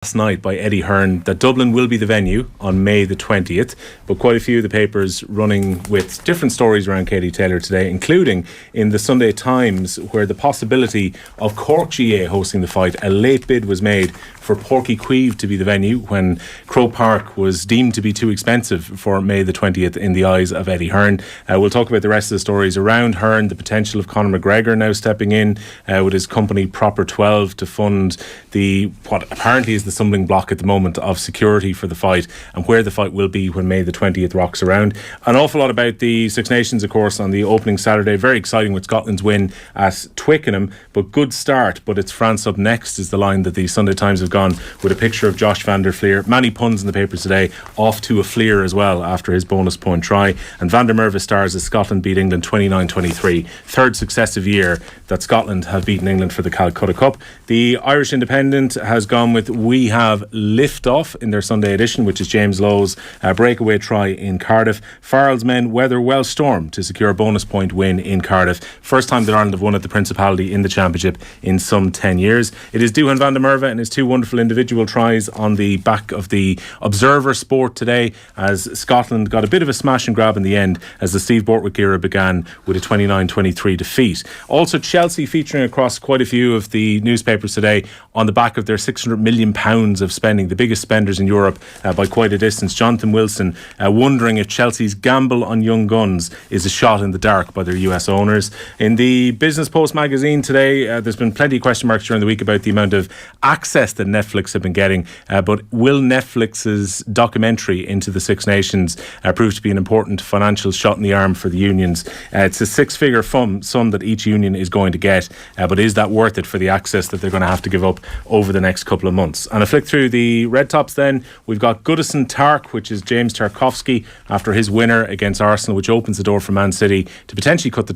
Last night by Eddie Hearn that Dublin will be the venue on May the 20th, but quite a few of the papers running with different stories around Katie Taylor today, including in the Sunday Times, where the possibility of Cork GA hosting the fight. A late bid was made for Porky Queeve to be the venue when Croke Park was deemed to be too expensive for May the 20th in the eyes of Eddie Hearn. We'll talk about the rest of the stories around Hearn, the potential of Conor McGregor now stepping in with his company Proper 12 to fund what apparently is the stumbling block at the moment of security for the fight, and where the fight will be when May the 20th rocks around. An awful lot about the Six Nations, of course, on the opening Saturday. Very exciting with Scotland's win at Twickenham, but good start. But it's France up next is the line that the Sunday Times have gone with, a picture of Josh van der Fleer. Many puns in the papers today, off to a Fleer as well after his bonus point try. And Van der Merwe stars as Scotland beat England 29-23. Third successive year that Scotland have beaten England for the Calcutta Cup. The Irish Independent has gone with "We have lift off" in their Sunday edition, which is James Lowe's breakaway try in Cardiff. Farrell's men weather Welsh Storm to secure a bonus point win in Cardiff. First time that Ireland have won at the Principality in the Championship in some 10 years. It is Duhan van der Merwe and his two wonderful individual tries on the back of the Observer Sport today, as Scotland got a bit of a smash and grab in the end as the Steve Bortwick era began with a 29-23 defeat. Also Chelsea featuring across quite a few of the newspapers today on the back of their £600 million of spending, the biggest spenders in Europe by quite a distance. Jonathan Wilson wondering if Chelsea's gamble on young guns is a shot in the dark by their US owners. In the Business Post magazine today, there's been plenty of question marks during the week about the amount of access that Netflix have been getting, but will Netflix's documentary into the Six Nations prove to be an important financial shot in the arm for the unions? It's a six-figure sum that each union is going to get, but is that worth it for the access that they're going to have to give up over the next couple of months? And a flick through the red tops then, we've got Goodison Tark, which is James Tarkowski after his winner against Arsenal, which opens the door for Man City to potentially cut the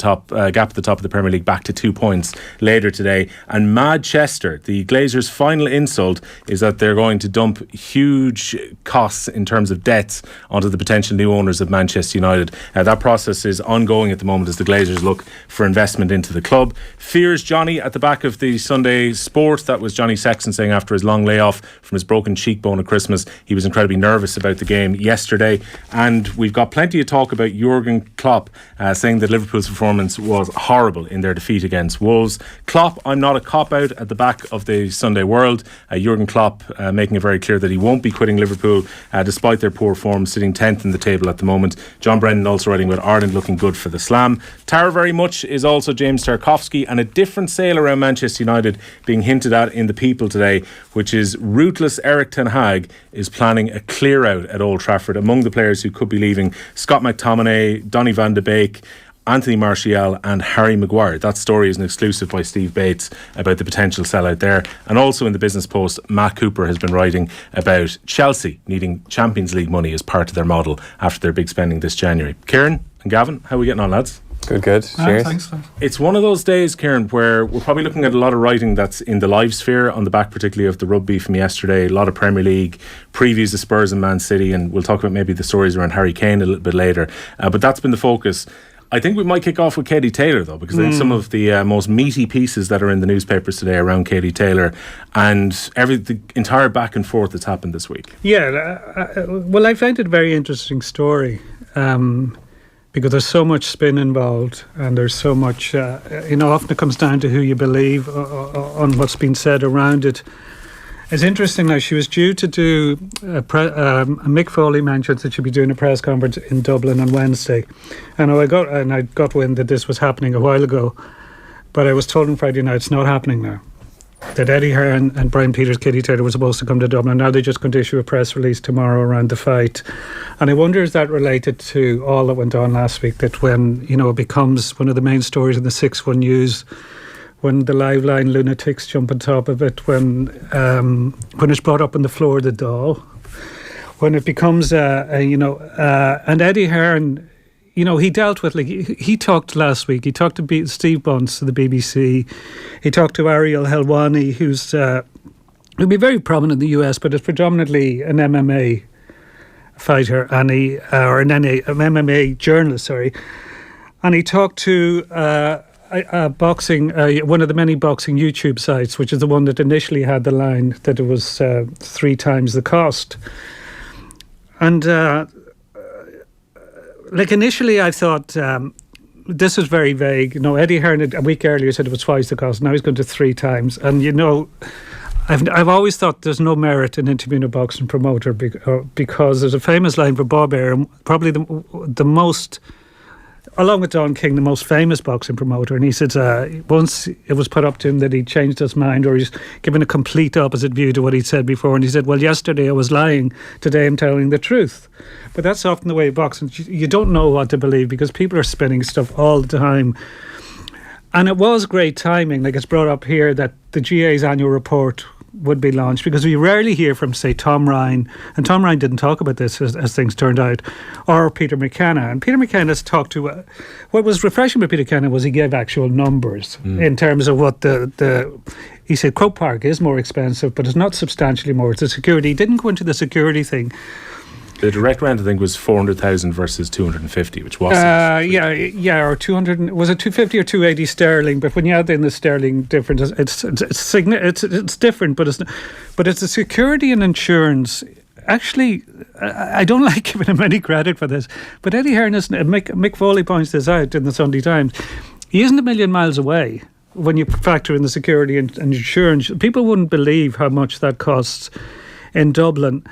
gap at the top of the Premier League back to 2 points later today. And Manchester, the Glazers' final insult is that they're going to dump huge costs in terms of debts onto the potential new owners of Manchester United. That process is ongoing at the moment as the Glazers look for investment into the club. Fears Johnny at the back of the Sunday Sport. That was Johnny Sexton saying after his long layoff from his broken cheekbone at Christmas, he was incredibly nervous about the game yesterday. And we've got plenty of talk about Jurgen Klopp saying that Liverpool's performance was horrible in their defeat against Wolves. Klopp, I'm not a cop-out at the back of the Sunday World. Jurgen Klopp making it very clear that he won't be quitting Liverpool despite their poor form, sitting 10th in the table at the moment. John Brennan also writing about Ireland looking good for the Slam. Tara very much is also James Tarkowski, and a different sale around Manchester United being hinted at in the People today, which is ruthless Eric Ten Hag is planning a clear out at Old Trafford. Among the players who could be leaving, Scott McTominay, Donny van de Beek, Anthony Martial and Harry Maguire. That story is an exclusive by Steve Bates about the potential sellout there. And also in the Business Post, Matt Cooper has been writing about Chelsea needing Champions League money as part of their model after their big spending this January. Kieran and Gavin, how are we getting on, lads? Good. Cheers. Thanks. It's one of those days, Kieran, where we're probably looking at a lot of writing that's in the live sphere on the back particularly of the rugby from yesterday. A lot of Premier League previews of Spurs and Man City, and we'll talk about maybe the stories around Harry Kane a little bit later. But that's been the focus. I think we might kick off with Katie Taylor though, because I think some of the most meaty pieces that are in the newspapers today around Katie Taylor and the entire back and forth that's happened this week. Yeah, well, I found it a very interesting story because there's so much spin involved, and there's so much, often it comes down to who you believe on what's been said around it. It's interesting now, she was due to do Mick Foley mentions that she'll be doing a press conference in Dublin on Wednesday, and I got wind that this was happening a while ago, but I was told on Friday night it's not happening now. That Eddie Hearn and Brian Peters, Katie Taylor were supposed to come to Dublin. Now they're just going to issue a press release tomorrow around the fight. And I wonder, is that related to all that went on last week, that when, it becomes one of the main stories in the 6-1 news, when the live line lunatics jump on top of it, when it's brought up on the floor of the Dáil, when it becomes, and Eddie Hearn, he dealt with, he talked last week, he talked to Steve Bunce of the BBC, he talked to Ariel Helwani, who'll be very prominent in the US, but is predominantly an MMA fighter, and an MMA journalist, and he talked to boxing, one of the many boxing YouTube sites, which is the one that initially had the line that it was 3 times the cost. And initially I thought this was very vague. Eddie Hearn a week earlier said it was twice the cost. Now he's going to 3 times. And I've always thought there's no merit in interviewing a boxing promoter because there's a famous line for Bob Arum, probably the most, along with Don King, the most famous boxing promoter. And he said once it was put up to him that he changed his mind, or he's given a complete opposite view to what he'd said before. And he said, well, yesterday I was lying, today I'm telling the truth. But that's often the way of boxing. You don't know what to believe because people are spinning stuff all the time. And it was great timing. It's brought up here that the GA's annual report would be launched, because we rarely hear from, say, Tom Ryan, and Tom Ryan didn't talk about this as things turned out, or Peter McKenna. And Peter McKenna's talked to, what was refreshing with Peter McKenna was he gave actual numbers in terms of what he said Croke Park is more expensive, but it's not substantially more. It's the security. He didn't go into the security thing. The direct rent, I think, was 400,000 versus 250, which was or 200. Was it 250 or 280 sterling? But when you add in the sterling difference, it's different. But it's the security and insurance. Actually, I don't like giving him any credit for this. But Eddie Hearn, Mick Foley points this out in the Sunday Times. He isn't a million miles away when you factor in the security and insurance. People wouldn't believe how much that costs in Dublin.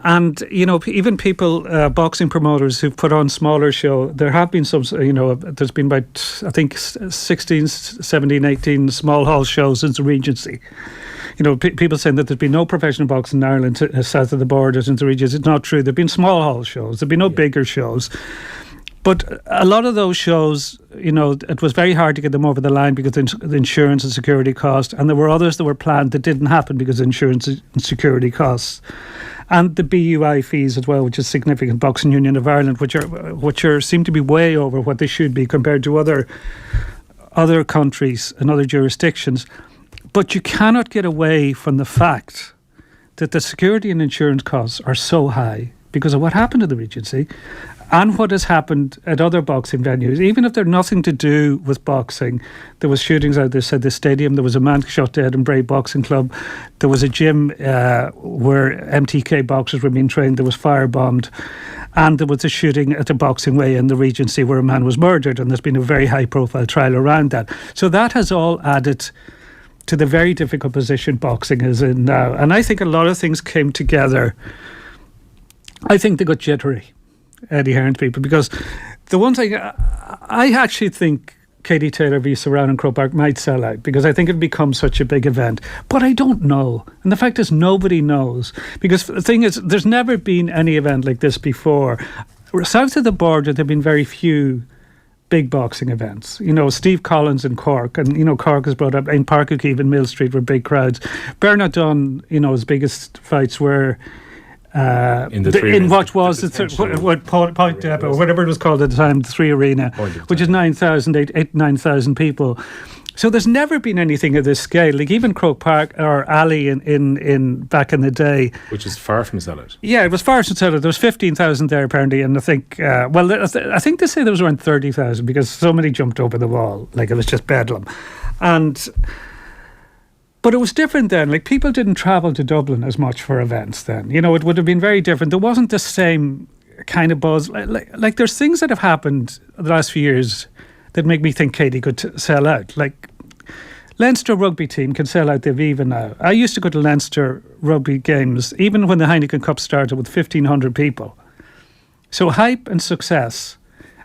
And, even people, boxing promoters who've put on smaller show, there have been some, there's been about, I think, 16, 17, 18 small hall shows since the Regency. People saying that there's been no professional boxing in Ireland south of the border since the Regency. It's not true. There've been small hall shows. There've been no bigger shows. But a lot of those shows, it was very hard to get them over the line because of the insurance and security cost. And there were others that were planned that didn't happen because of insurance and security costs. And the BUI fees as well, which is significant, Boxing Union of Ireland, which seem to be way over what they should be compared to other countries and other jurisdictions. But you cannot get away from the fact that the security and insurance costs are so high because of what happened to the Regency and what has happened at other boxing venues. Even if they're nothing to do with boxing, there was shootings out there, said the stadium, there was a man shot dead in Bray Boxing Club, there was a gym where MTK boxers were being trained, there was firebombed, and there was a shooting at a boxing weigh in the Regency where a man was murdered, and there's been a very high profile trial around that. So that has all added to the very difficult position boxing is in now. And I think a lot of things came together. I think they got jittery, Eddie Hearn's people, because the one thing I actually think Katie Taylor v Saran and Croke Park might sell out because I think it'll become such a big event. But I don't know. And the fact is nobody knows. Because the thing is, there's never been any event like this before. South of the border, there have been very few big boxing events. Steve Collins in Cork, and, Cork is brought up, in Park O'Keefe and Mill Street were big crowds. Bernard Dunn, his biggest fights were in what was Point Depot, or whatever it was called at the time, the Three Arena, which is 9,000 people. So there's never been anything of this scale. Like even Croke Park or Alley in back in the day, which is far from sellout. Yeah, it was far from sellout. There was 15,000 there apparently, and I think I think they say there was around 30,000 because so many jumped over the wall. Like it was just bedlam, But it was different then. Like people didn't travel to Dublin as much for events then. It would have been very different. There wasn't the same kind of buzz. Like there's things that have happened the last few years that make me think Katie could sell out. Like Leinster rugby team can sell out the Aviva now. I used to go to Leinster rugby games, even when the Heineken Cup started, with 1,500 people. So hype and success.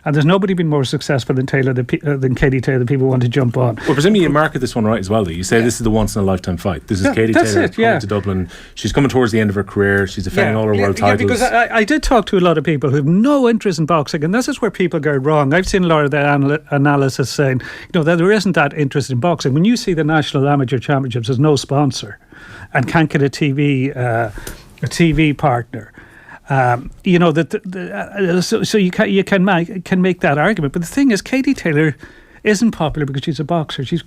And there's nobody been more successful than Katie Taylor that people want to jump on. Well, presumably you market this one right as well, though. You say this is the once-in-a-lifetime fight. This is Katie Taylor coming to Dublin. She's coming towards the end of her career. She's defending all her world titles. Because I did talk to a lot of people who have no interest in boxing, and this is where people go wrong. I've seen a lot of their analysis saying, that there isn't that interest in boxing. When you see the National Amateur Championships, there's no sponsor and can't get a TV partner. So you can make that argument, but the thing is, Katie Taylor isn't popular because she's a boxer. She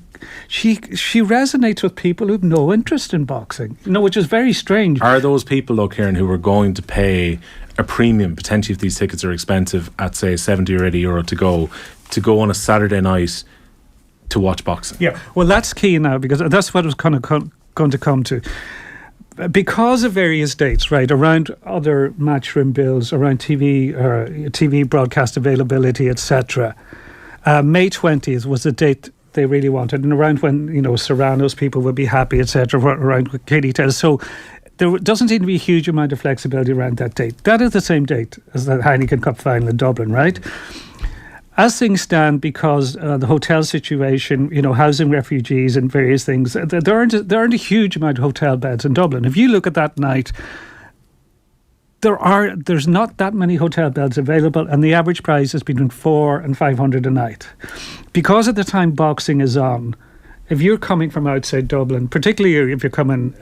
resonates with people who have no interest in boxing, which is very strange. Are those people, though, Kieran, who are going to pay a premium, potentially if these tickets are expensive, at say €70 or €80 to go on a Saturday night to watch boxing. Yeah, well, that's key now, because that's what I was kind of going to come to. Because of various dates, right, around other matchroom bills, around TV broadcast availability, etc. May 20th was the date they really wanted, and around when, you know, Serrano's people would be happy, etc. Around Katie Taylor. So there doesn't seem to be a huge amount of flexibility around that date. That is the same date as the Heineken Cup final in Dublin, right? As things stand, because the hotel situation, you know, housing refugees and various things, there aren't a huge amount of hotel beds in Dublin. If you look at that night, there's not that many hotel beds available, and the average price is between $400 and $500 a night. Because at the time boxing is on, if you're coming from outside Dublin, particularly if you're coming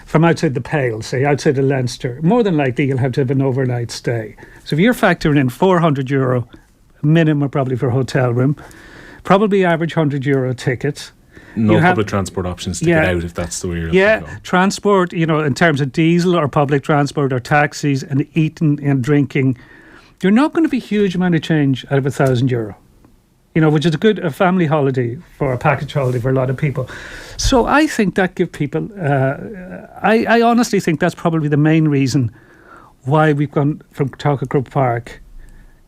from outside the Pale, say outside of Leinster, more than likely you'll have to have an overnight stay. So if you're factoring in €400 minimum probably for a hotel room, probably average €100 tickets. No public transport options to get out if that's the way you're looking to go. Transport, you know, in terms of diesel or public transport or taxis and eating and drinking, you're not going to be a huge amount of change out of €1,000. You know, which is a family holiday, for a package holiday for a lot of people. So I think that give people, I honestly think that's probably the main reason why we've gone from Talca Croke Park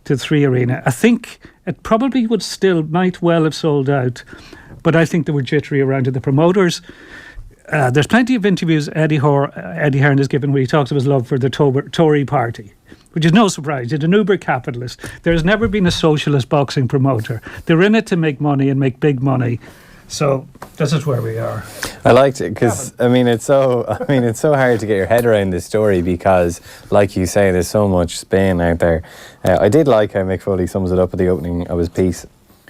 to 3 Arena. I think it probably might well have sold out, but I think they were jittery around to the promoters. There's plenty of interviews Eddie Hearn has given where he talks of his love for the Tory party, which is no surprise. He's an uber capitalist. There's never been a socialist boxing promoter. They're in it to make money and make big money. So this is where we are. I liked it because it's so hard to get your head around this story because, like you say, there's so much spin out there. I did like how Mick Foley sums it up at the opening of his piece.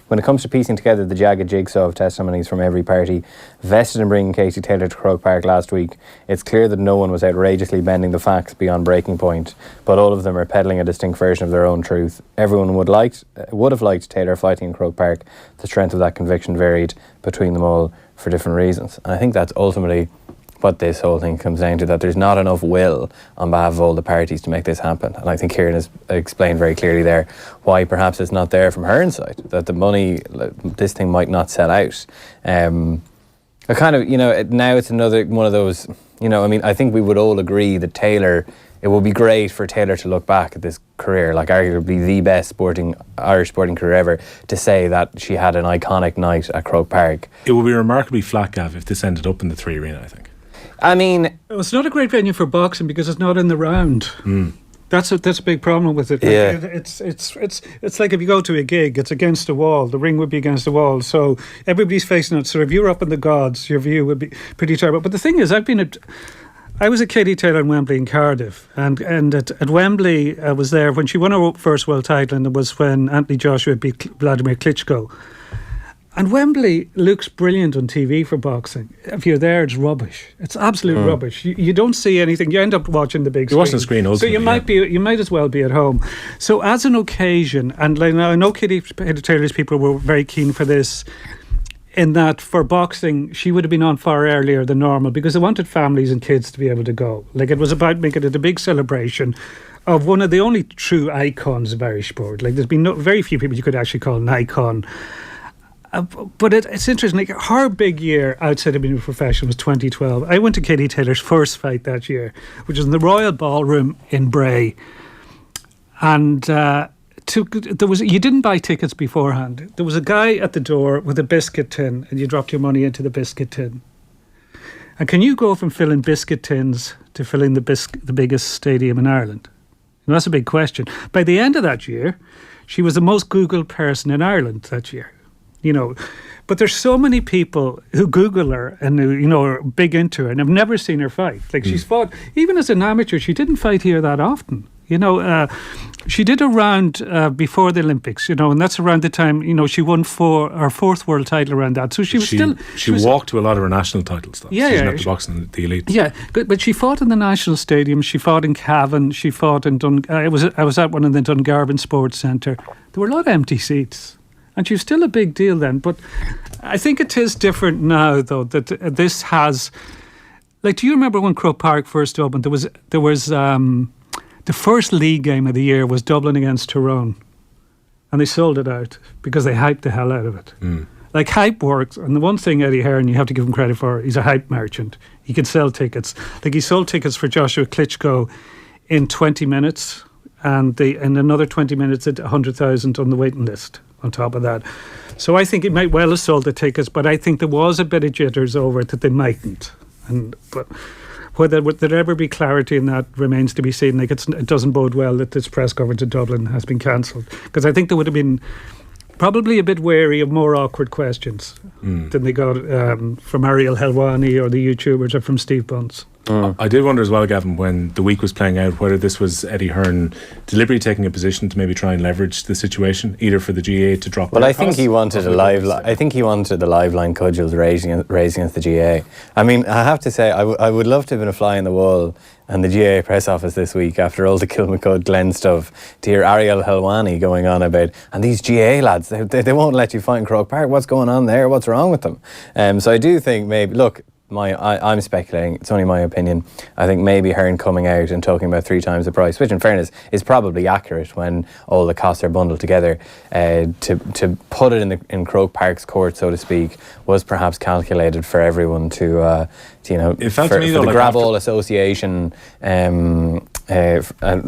When it comes to piecing together the jagged jigsaw of testimonies from every party vested in bringing Katie Taylor to Croke Park last week, it's clear that no one was outrageously bending the facts beyond breaking point, but all of them are peddling a distinct version of their own truth. Everyone would have liked Taylor fighting in Croke Park. The strength of that conviction varied between them all for different reasons. And I think that's ultimately what this whole thing comes down to, that there's not enough will on behalf of all the parties to make this happen. And I think Kieran has explained very clearly there why perhaps it's not there from her side, that the money, this thing might not sell out. I kind of, now it's another one of those, I think we would all agree that it would be great for Taylor to look back at this career, like arguably the best Irish sporting career ever, to say that she had an iconic night at Croke Park. It would be remarkably flat, Gav, if this ended up in the 3 Arena, I think. It's not a great venue for boxing because it's not in the round. That's a big problem with it. Yeah. It's like if you go to a gig, it's against the wall. The ring would be against the wall, so everybody's facing it. So if you're up in the gods, your view would be pretty terrible. But the thing is, I was at Katie Taylor in Wembley in Cardiff, and at Wembley I was there when she won her first world title, and it was when Anthony Joshua beat Vladimir Klitschko. And Wembley looks brilliant on TV for boxing. If you're there, it's rubbish. It's absolute rubbish. You don't see anything. You end up watching the big screen. You're watching the screen ultimately. So you might as well be at home. So as an occasion, and I know Katie Taylor's people were very keen for this, in that for boxing, she would have been on far earlier than normal because they wanted families and kids to be able to go. Like, it was about making it a big celebration of one of the only true icons of Irish sport. Like, there's been very few people you could actually call an icon. But it's interesting, like, her big year outside of being a professional was 2012. I went to Katie Taylor's first fight that year, which was in the Royal Ballroom in Bray. And you didn't buy tickets beforehand. There was a guy at the door with a biscuit tin, and you dropped your money into the biscuit tin. And can you go from filling biscuit tins to filling the biggest stadium in Ireland? And that's a big question. By the end of that year, she was the most Googled person in Ireland that year. But there's so many people who Google her and who, are big into her and have never seen her fight. Like, she's fought, even as an amateur, she didn't fight here that often. She did a round before the Olympics, and that's around the time, she won her fourth world title around that. So she walked to a lot of her national titles, though. Yeah, she's not the boxing, the elite. Yeah, but she fought in the National Stadium. She fought in Cavan. She fought in I was at one in the Dungarvan Sports Centre. There were a lot of empty seats. And she was still a big deal then. But I think it is different now, though, that this has... Like, do you remember when Croke Park first opened? There was the first league game of the year was Dublin against Tyrone. And they sold it out because they hyped the hell out of it. like hype works. And the one thing Eddie Hearn, you have to give him credit for, he's a hype merchant. He can sell tickets. Like he sold tickets for Joshua Klitschko in 20 minutes, and in another 20 minutes at 100,000 on the waiting list on top of that. So I think it might well have sold the tickets, but I think there was a bit of jitters over it that they mightn't. But whether there ever be clarity in that remains to be seen. Like it doesn't bode well that this press conference in Dublin has been cancelled, because I think they would have been probably a bit wary of more awkward questions than they got from Ariel Helwani or the YouTubers or from Steve Bunce. I did wonder as well, Gavin, when the week was playing out, whether this was Eddie Hearn deliberately taking a position to maybe try and leverage the situation, either for the GA to drop. Well, I think he wanted I think he wanted the live line cudgels raising against the GA. I mean, I have to say, I would love to have been a fly in the wall and the GA press office this week after all the Kilmacud Glen stuff to hear Ariel Helwani going on about, and these GA lads, they won't let you fight in Croke Park. What's going on there? What's wrong with them? So I do think maybe, look, I'm speculating, it's only my opinion. I think maybe Hearn coming out and talking about 3 times the price, which in fairness is probably accurate when all the costs are bundled together, to put it in Croke Park's court, so to speak, was perhaps calculated for everyone to it felt for to me though, the like Grab All Association, and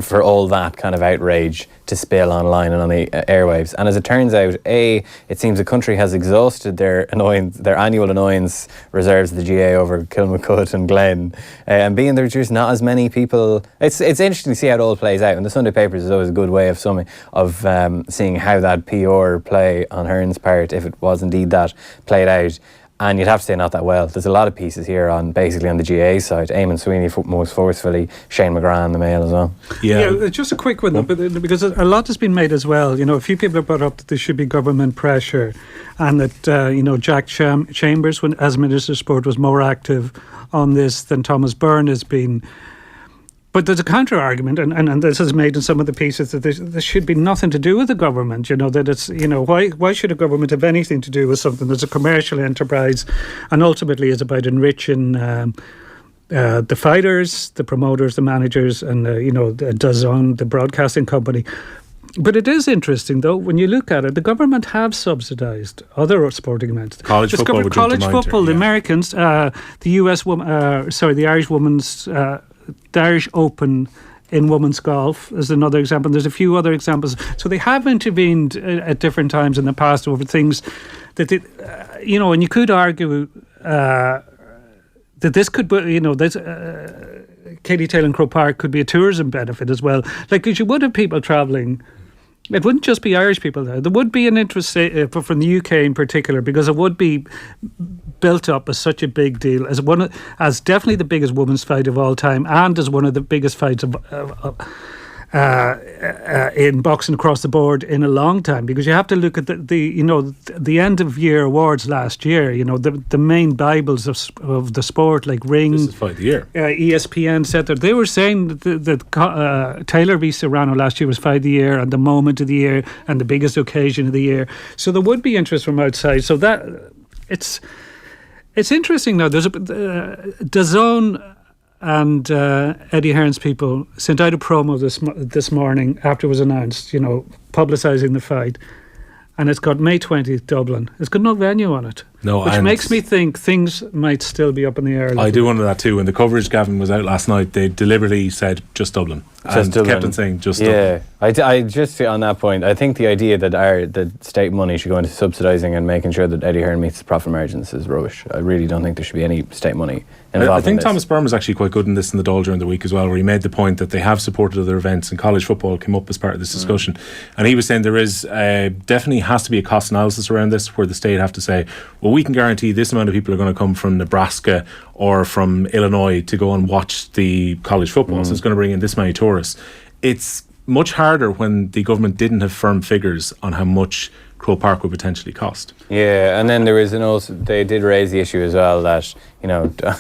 for all that kind of outrage to spill online and on the airwaves. And as it turns out, it seems the country has exhausted their annual annoyance reserves of the GA over Kilmacud and Glen, and being there's just not as many people. It's interesting to see how it all plays out, and the Sunday papers is always a good way of seeing how that PR play on Hearn's part, if it was indeed that, played out. And you'd have to say not that well. There's a lot of pieces here on the GA side. Eamon Sweeney most forcefully, Shane McGrath in the Mail as well. Yeah, just a quick one, because a lot has been made as well. A few people have brought up that there should be government pressure, and that Jack Chambers, as Minister of Sport, was more active on this than Thomas Byrne has been. But there's a counter argument, and this is made in some of the pieces, that there should be nothing to do with the government. That it's why should a government have anything to do with something that's a commercial enterprise, and ultimately is about enriching the fighters, the promoters, the managers, and the DAZN, the broadcasting company. But it is interesting, though, when you look at it, the government have subsidised other sporting events. College football, the Americans, the the Irish women's. The Irish Open in women's golf is another example. There's a few other examples. So they have intervened at different times in the past over things that, and you could argue that this could be, Katie Taylor and Croke Park could be a tourism benefit as well. Like, because you would have people travelling. It wouldn't just be Irish people there. There would be an interest from the UK in particular, because it would be built up as such a big deal, as definitely the biggest women's fight of all time, and as one of the biggest fights in boxing across the board in a long time. Because you have to look at the end of year awards last year. The main bibles of the sport, like Ring. This is fight of the year. ESPN said that they were saying that Taylor v Serrano last year was fight of the year and the moment of the year and the biggest occasion of the year. So there would be interest from outside. So that it's interesting now. There's DAZN and Eddie Hearn's people sent out a promo this morning after it was announced, publicising the fight, and it's got May 20th, Dublin. It's got no venue on it. No, which makes me think things might still be up in the air. I do wonder that too. When the coverage, Gavin, was out last night, they deliberately said just Dublin. Kept on saying just Dublin. I just on that point, I think the idea that the state money should go into subsidising and making sure that Eddie Hearn meets his profit margins is rubbish. I really don't think there should be any state money involved. I think Thomas Byrne was actually quite good in this in the Dáil during the week as well, where he made the point that they have supported other events, and college football came up as part of this discussion. And he was saying there is definitely has to be a cost analysis around this, where the state have to say, well, we can guarantee this amount of people are going to come from Nebraska or from Illinois to go and watch the college football, so it's going to bring in this many tourists. It's much harder when the government didn't have firm figures on how much Croke Park would potentially cost. Yeah, and then there was they did raise the issue as well that,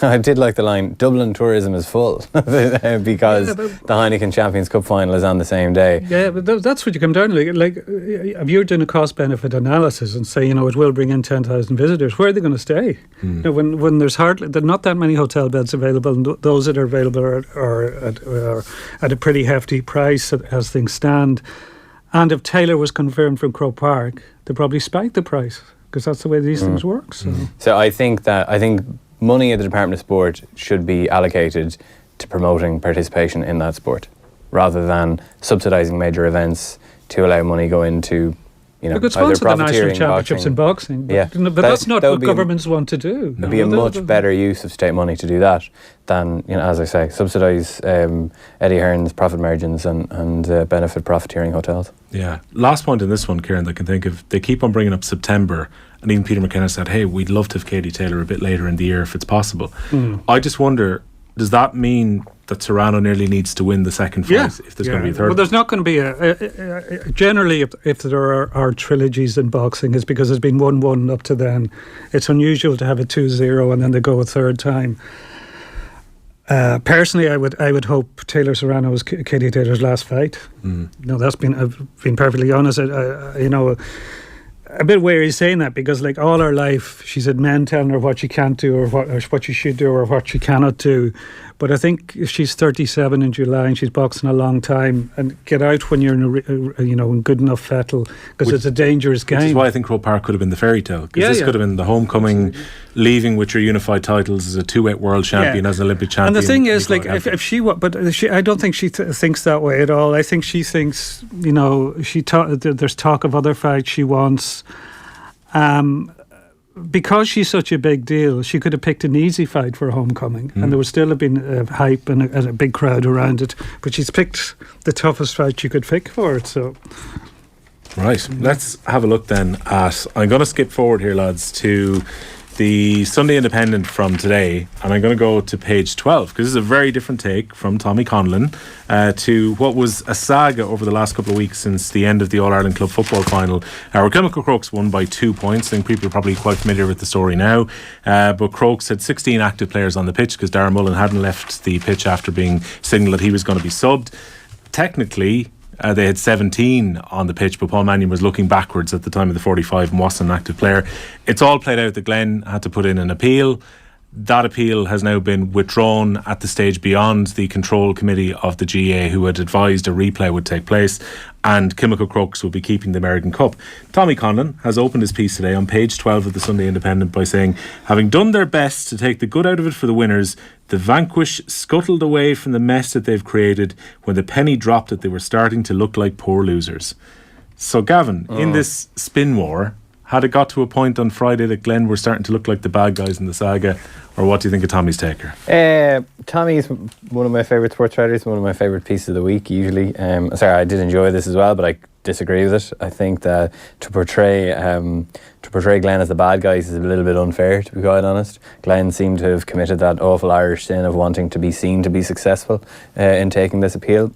I did like the line, Dublin tourism is full because the Heineken Champions Cup final is on the same day. Yeah, but that's what you come down to. Like if you're doing a cost-benefit analysis and say, it will bring in 10,000 visitors, where are they going to stay? When there's not that many hotel beds available, and those that are available are at a pretty hefty price as things stand. And if Taylor was confirmed from Croke Park, they probably spiked the price. because that's the way these things work. So I think money at the Department of Sport should be allocated to promoting participation in that sport, rather than subsidising major events to allow money go into, you know, they could either sponsor the national profiteering, championships in boxing, but, Yeah. but that's not what governments want to do. It'd be a much better use of state money to do that than, you know, as I say, subsidise Eddie Hearn's profit margins and benefit profiteering hotels. Yeah. Last point in this one, Kieran, that I can think of, they keep on bringing up September, and even Peter McKenna said, hey, we'd love to have Katie Taylor a bit later in the year if it's possible. I just wonder, does that mean that Serrano nearly needs to win the second fight if there's going to be a third? Well, there's not going to be generally, if there are trilogies in boxing, it's because there's been 1-1 up to then. It's unusual to have a 2-0 and then they go a third time. Personally, I would hope Taylor Serrano was Katie Taylor's last fight. No, I've been perfectly honest. You know, a bit wary saying that, because like all her life she's had men telling her what she can't do or what she should do or what she cannot do. But I think if she's 37 in July and she's boxing a long time, and get out when you're in good enough fettle, because it's a dangerous game. Which is why I think Croke Park could have been the fairy tale, because this could have been the homecoming, leaving with your unified titles as a two-weight world champion, as an Olympic champion. And the thing is, like, if she, I don't think she thinks that way at all. I think she thinks, you know, there's talk of other fights she wants. Because she's such a big deal, she could have picked an easy fight for a homecoming, and there would still have been hype and a big crowd around it. But she's picked the toughest fight she could pick for it. So, right, let's have a look then at. I'm going to skip forward here, lads, to the Sunday Independent from today, and I'm going to go to page 12, because this is a very different take from Tommy Conlon to what was a saga over the last couple of weeks since the end of the All-Ireland Club Football Final, where Kilmacud Crokes won by 2 points. I think people are probably quite familiar with the story now, but Crokes had 16 active players on the pitch because Darren Mullen hadn't left the pitch after being signalled that he was going to be subbed. Technically, they had 17 on the pitch, but Paul Mannion was looking backwards at the time of the 45 and wasn't an active player. It's all played out that Glen had to put in an appeal. That appeal has now been withdrawn at the stage beyond the control committee of the GA, who had advised a replay would take place, and Kilmacud Crokes will be keeping the American Cup. Tommy Conlon has opened his piece today on page 12 of the Sunday Independent by saying, having done their best to take the good out of it for the winners, the vanquish scuttled away from the mess that they've created. When the penny dropped that they were starting to look like poor losers. So Gavin, in this spin war, had it got to a point on Friday that Glen were starting to look like the bad guys in the saga, or what do you think of Tommy's taker? Tommy is one of my favourite sports writers, one of my favourite pieces of the week usually. I did enjoy this as well, but I disagree with it. I think that to portray Glen as the bad guys is a little bit unfair, to be quite honest. Glen seemed to have committed that awful Irish sin of wanting to be seen to be successful in taking this appeal.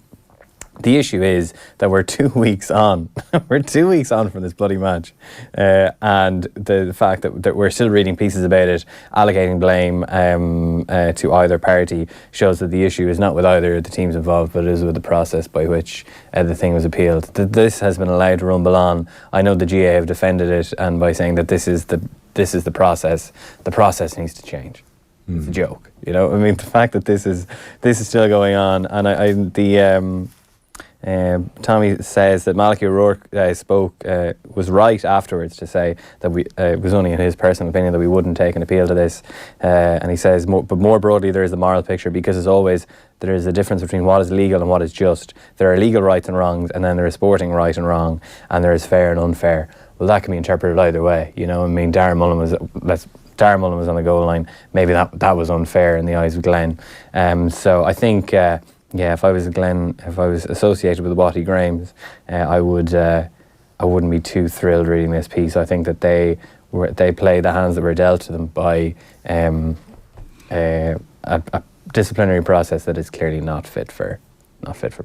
The issue is that we're 2 weeks on. We're 2 weeks on from this bloody match. And the fact that we're still reading pieces about it, allocating blame to either party, shows that the issue is not with either of the teams involved, but it is with the process by which the thing was appealed. This has been allowed to rumble on. I know the GA have defended it, and by saying that this is the process needs to change. It's a joke, you know. I mean, the fact that this is still going on, and Tommy says that Malachy O'Rourke was right afterwards to say that it was only in his personal opinion that we wouldn't take an appeal to this, and he says but more broadly there is the moral picture, because as always there is a difference between what is legal and what is just. There are legal rights and wrongs, and then there is sporting right and wrong, and there is fair and unfair. Well, that can be interpreted either way, you know. I mean, Darren Mullen was on the goal line. Maybe that was unfair in the eyes of Glen. So I think if I was Glen, if I was associated with the Watty Grahames, I wouldn't be too thrilled reading this piece. I think that they played the hands that were dealt to them by a disciplinary process that is clearly not fit for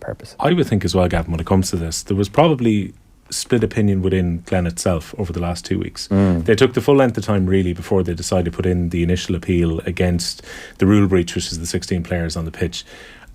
purpose. I would think as well, Gavin, when it comes to this, there was probably split opinion within Glen itself over the last 2 weeks. They took the full length of time really before they decided to put in the initial appeal against the rule breach, which is the 16 players on the pitch.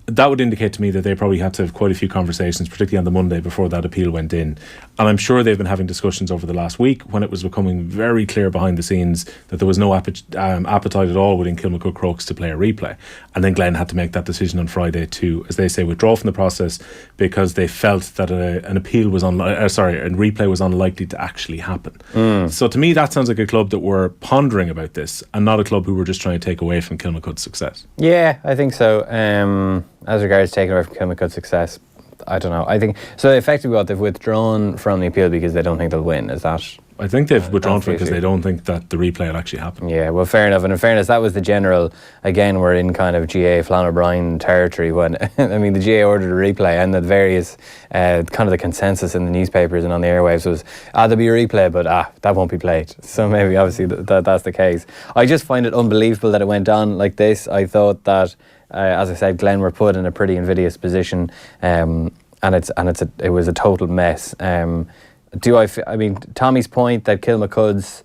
that would indicate to me that they probably had to have quite a few conversations, particularly on the Monday before that appeal went in. And I'm sure they've been having discussions over the last week when it was becoming very clear behind the scenes that there was no appetite at all within Kilmacud Crokes to play a replay. And then Glen had to make that decision on Friday to, as they say, withdraw from the process because they felt that an appeal was a replay was unlikely to actually happen. So to me, that sounds like a club that were pondering about this and not a club who were just trying to take away from Kilmacud's success. Yeah, I think so. As regards taking away from Kilmacud's success, I don't know. I think so. Effectively, what they've withdrawn from the appeal because they don't think they'll win. Is that? I think they've withdrawn from it because they don't think that the replay will actually happen. Yeah, well, fair enough. And in fairness, that was the general. Again, we're in kind of GA Flann O'Brien territory when I mean the GA ordered a replay, and the various kind of the consensus in the newspapers and on the airwaves was there'll be a replay, but that won't be played. So maybe obviously that's the case. I just find it unbelievable that it went on like this. I thought that. As I said, Glen were put in a pretty invidious position, and it was a total mess. I mean, Tommy's point that Kilmacud's,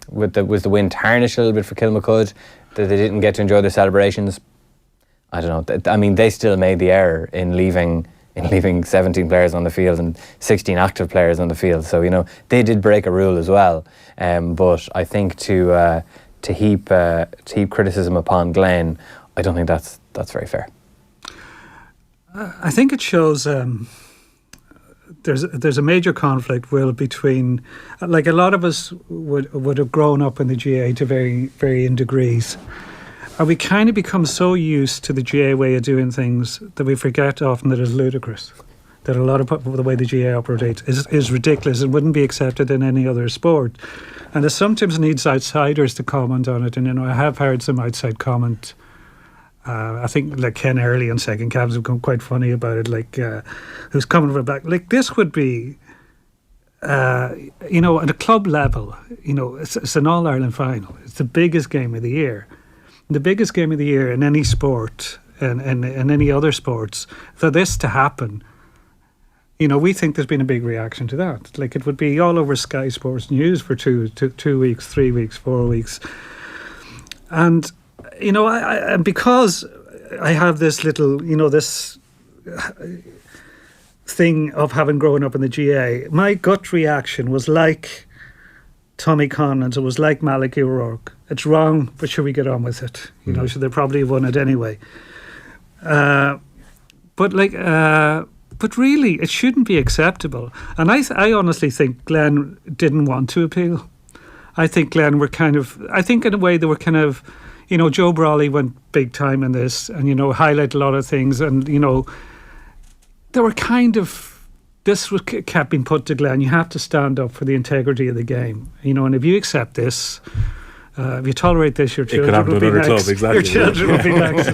was the win tarnished a little bit for Kilmacud, that they didn't get to enjoy their celebrations. I don't know. I mean, they still made the error in leaving 17 players on the field and 16 active players on the field. So they did break a rule as well. But I think to heap criticism upon Glen, I don't think that's very fair. I think it shows there's a major conflict, Will, between, like, a lot of us would have grown up in the GA to varying degrees, and we kind of become so used to the GA way of doing things that we forget often that it's ludicrous. That a lot of the way the GA operates is ridiculous and wouldn't be accepted in any other sport. And it sometimes needs outsiders to comment on it. And, I have heard some outside comment. I think, like, Ken Early and Second Cabs have become quite funny about it. Like, who's coming from back. Like, this would be, at a club level, it's an All-Ireland final. It's the biggest game of the year. The biggest game of the year in any sport and any other sports. For this to happen, we think there's been a big reaction to that. Like, it would be all over Sky Sports News for 2 weeks, 3 weeks, 4 weeks. And, I because I have this little, this thing of having grown up in the GA, my gut reaction was like Tommy Conlon's, it was like Malachy O'Rourke. It's wrong, but should we get on with it? Should they probably have won it anyway? But really, it shouldn't be acceptable. And I honestly think Glen didn't want to appeal. I think Glen were I think in a way they were kind of, Joe Brawley went big time in this and, highlight a lot of things. And, they were this was kept being put to Glen. You have to stand up for the integrity of the game. And if you accept this, if you tolerate this, your children will be next. Club, exactly. Your children will be next.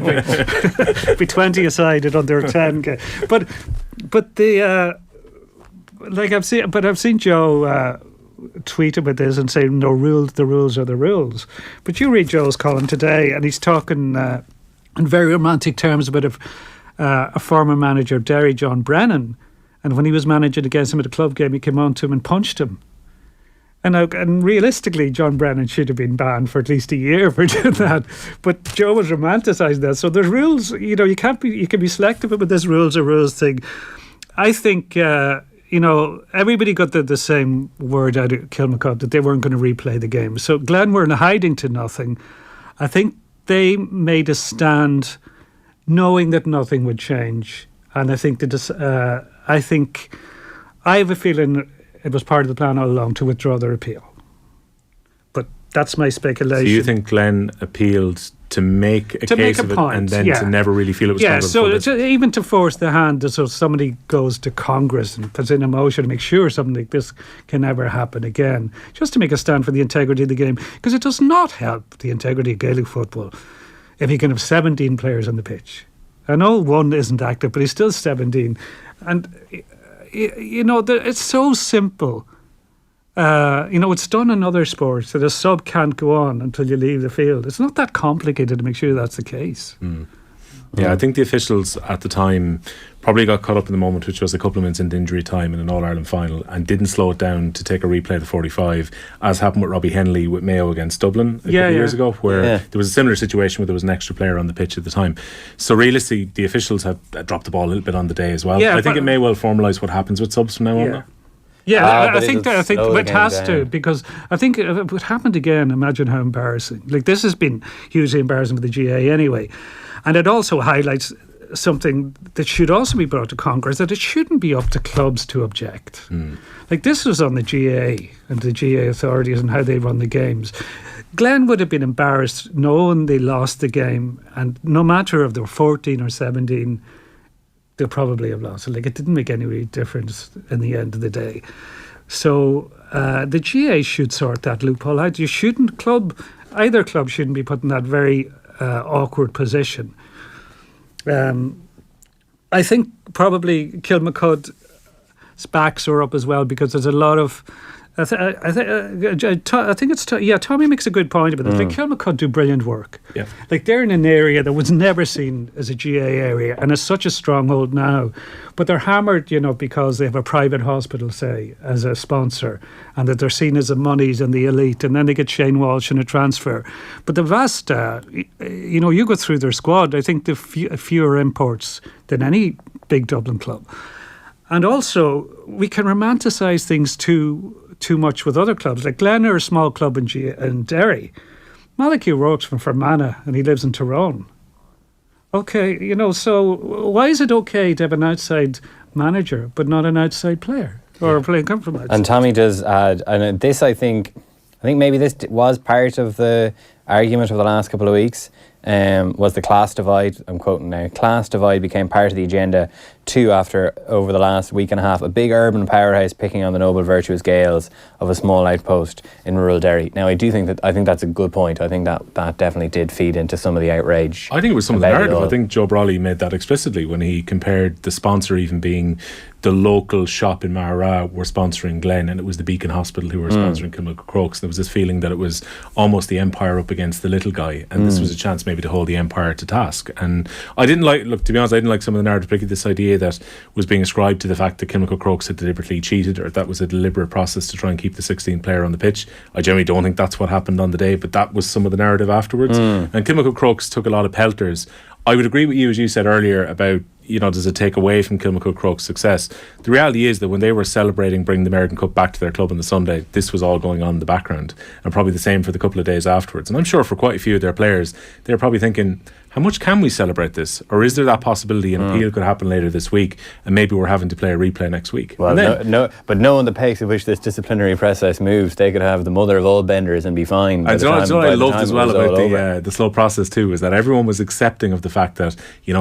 Be 20 aside at under 10. But the I've seen Joe tweet about this and say no rules. The rules are the rules. But you read Joe's column today, and he's talking in very romantic terms about a former manager of Derry, John Brennan, and when he was managing against him at a club game, he came on to him and punched him. And realistically, John Brennan should have been banned for at least a year for doing that. But Joe was romanticising that. So there's rules. You can be selective about this rules are rules thing. I think everybody got the same word out of Kilmacud that they weren't going to replay the game. So Glen were in hiding to nothing. I think they made a stand, knowing that nothing would change. And I think I have a feeling it was part of the plan all along to withdraw their appeal. But that's my speculation. So you think Glen appealed to make a case of it and then to never really feel it was going to so even to force the hand so somebody goes to Congress and puts in a motion to make sure something like this can never happen again, just to make a stand for the integrity of the game, because it does not help the integrity of Gaelic football if you can have 17 players on the pitch. I know one isn't active, but he's still 17. And it's so simple. It's done in other sports that a sub can't go on until you leave the field. It's not that complicated to make sure that's the case. Yeah, I think the officials at the time probably got caught up in the moment, which was a couple of minutes into injury time in an All-Ireland final, and didn't slow it down to take a replay of the 45, as happened with Robbie Henley with Mayo against Dublin a couple of years ago, where there was a similar situation where there was an extra player on the pitch at the time. So realistically, the officials have dropped the ball a little bit on the day as well. I think it may well formalise what happens with subs from now on. I think it has to, because I think if it happened again, imagine how embarrassing. Like, this has been hugely embarrassing for the GA anyway. And it also highlights something that should also be brought to Congress, that it shouldn't be up to clubs to object. Like, this was on the GA and the GA authorities and how they run the games. Glen would have been embarrassed knowing they lost the game, and no matter if they were 14 or 17, they'll probably have lost it. Like, it didn't make any real difference in the end of the day. So the GA should sort that loophole out. Either club shouldn't be put in that very awkward position. I think probably Kilmacud's backs are up as well, because there's a lot of. Tommy makes a good point about this. Like, Kilmacud do brilliant work. Yeah. Like, they're in an area that was never seen as a GA area, and is such a stronghold now. But they're hammered, because they have a private hospital, say, as a sponsor, and that they're seen as the monies and the elite, and then they get Shane Walsh in a transfer. But the vast, you go through their squad, I think the fewer imports than any big Dublin club. And also, we can romanticise things too much with other clubs. Like, Glen are a small club in Derry. Malachy O'Rourke's from Fermanagh, and he lives in Tyrone. Okay, so why is it okay to have an outside manager but not an outside player or a player come from outside? And Tommy does add, and this I think maybe this was part of the argument of the last couple of weeks, was the class divide. I'm quoting now. Class divide became part of the agenda too after, over the last week and a half, a big urban powerhouse picking on the noble virtuous gales of a small outpost in rural Derry. Now, I think that's a good point. I think that definitely did feed into some of the outrage. I think it was some of the narrative. I think Joe Brawley made that explicitly when he compared the sponsor even being the local shop in Maghera were sponsoring Glen, and it was the Beacon Hospital who were sponsoring Kilmacud Crokes. There was this feeling that it was almost the empire up against the little guy, and this was a chance maybe to hold the empire to task. And I didn't like, to be honest, I didn't like some of the narrative, particularly this idea that was being ascribed to the fact that Kilmacud Crokes had deliberately cheated, or that was a deliberate process to try and keep the 16th player on the pitch. I generally don't think that's what happened on the day, but that was some of the narrative afterwards. And Kilmacud Crokes took a lot of pelters. I would agree with you, as you said earlier, about, does it take away from Kilmacud Crokes' success? The reality is that when they were celebrating bringing the American Cup back to their club on the Sunday, this was all going on in the background, and probably the same for the couple of days afterwards. And I'm sure for quite a few of their players, they're probably thinking, how much can we celebrate this? Or is there that possibility an appeal could happen later this week, and maybe we're having to play a replay next week? Well, but knowing the pace at which this disciplinary process moves, they could have the mother of all benders and be fine. And what I loved as well about the slow process too is that everyone was accepting of the fact that,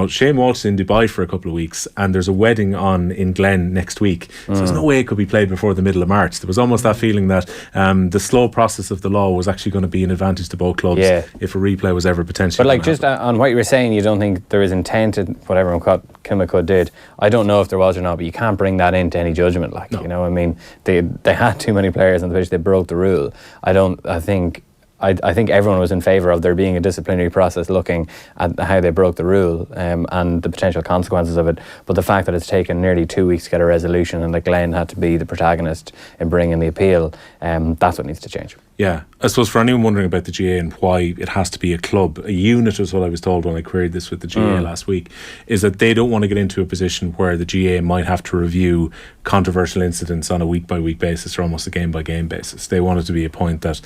Shane Walsh is in Dubai for a couple of weeks, and there's a wedding on in Glen next week, so there's no way it could be played before the middle of March. There was almost that feeling that the slow process of the law was actually going to be an advantage to both clubs if a replay was ever potentially. But just on what you were saying, you don't think there is intent in whatever Kilmacud did. I don't know if there was or not, but you can't bring that into any judgment. They had too many players on the pitch. They broke the rule. I think everyone was in favour of there being a disciplinary process looking at how they broke the rule and the potential consequences of it. But the fact that it's taken nearly 2 weeks to get a resolution and that Glen had to be the protagonist in bringing the appeal, that's what needs to change. Yeah, I suppose for anyone wondering about the GA and why it has to be a club, a unit is what I was told when I queried this with the GA last week, is that they don't want to get into a position where the GA might have to review controversial incidents on a week-by-week basis or almost a game-by-game basis. They want it to be a point that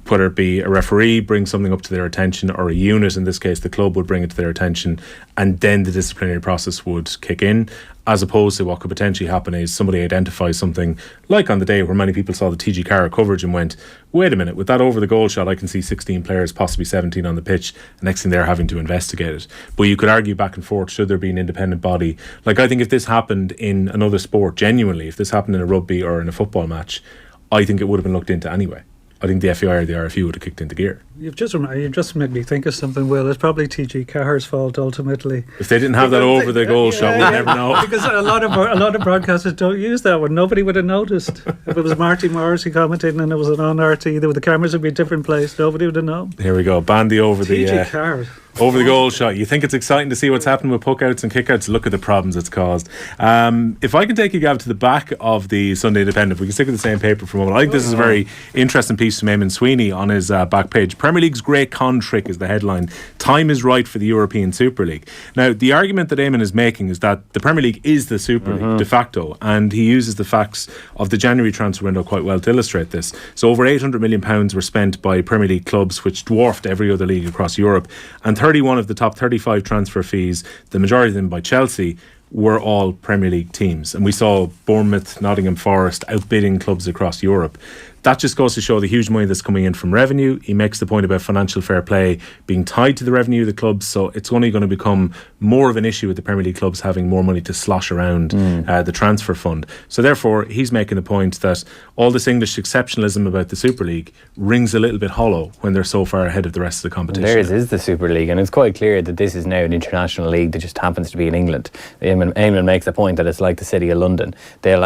whether it be a referee brings something up to their attention, or a unit, in this case the club, would bring it to their attention, and then the disciplinary process would kick in, as opposed to what could potentially happen is somebody identifies something, like on the day where many people saw the TG Carra coverage and went, wait a minute, with that over the goal shot I can see 16 players, possibly 17 on the pitch. The next thing they're having to investigate it. But you could argue back and forth, should there be an independent body? Like, I think if this happened in another sport, genuinely, if this happened in a rugby or in a football match, I think it would have been looked into anyway. I think the FAI or the RFU would have kicked into gear. You've just made me think of something, Will. It's probably TG Carr's fault ultimately. If they didn't have that over the goal shot, we'd never know. Because a lot of broadcasters don't use that one. Nobody would have noticed. If it was Marty Morrissey commentating and it was an on RT, the cameras would be a different place. Nobody would have known. Here we go. Ban the over TG the. Carr. over the goal shot. You think it's exciting to see what's happening with puckouts and kickouts. Look at the problems it's caused. If I can take you, Gav, to the back of the Sunday Independent, we can stick with the same paper for a moment. I think this is a very interesting piece from Eamon Sweeney on his back page. Premier League's great con trick is the headline. Time is right for the European Super League. Now, the argument that Eamon is making is that the Premier League is the Super League de facto, and he uses the facts of the January transfer window quite well to illustrate this. So over £800 million were spent by Premier League clubs, which dwarfed every other league across Europe, and 31 of the top 35 transfer fees, the majority of them by Chelsea, were all Premier League teams. And we saw Bournemouth, Nottingham Forest outbidding clubs across Europe. That just goes to show the huge money that's coming in from revenue. He makes the point about financial fair play being tied to the revenue of the clubs, so it's only going to become more of an issue with the Premier League clubs having more money to slosh around the transfer fund. So therefore, he's making the point that all this English exceptionalism about the Super League rings a little bit hollow when they're so far ahead of the rest of the competition. Theirs is the Super League, and it's quite clear that this is now an international league that just happens to be in England. Eamon makes the point that it's like the City of London. They'll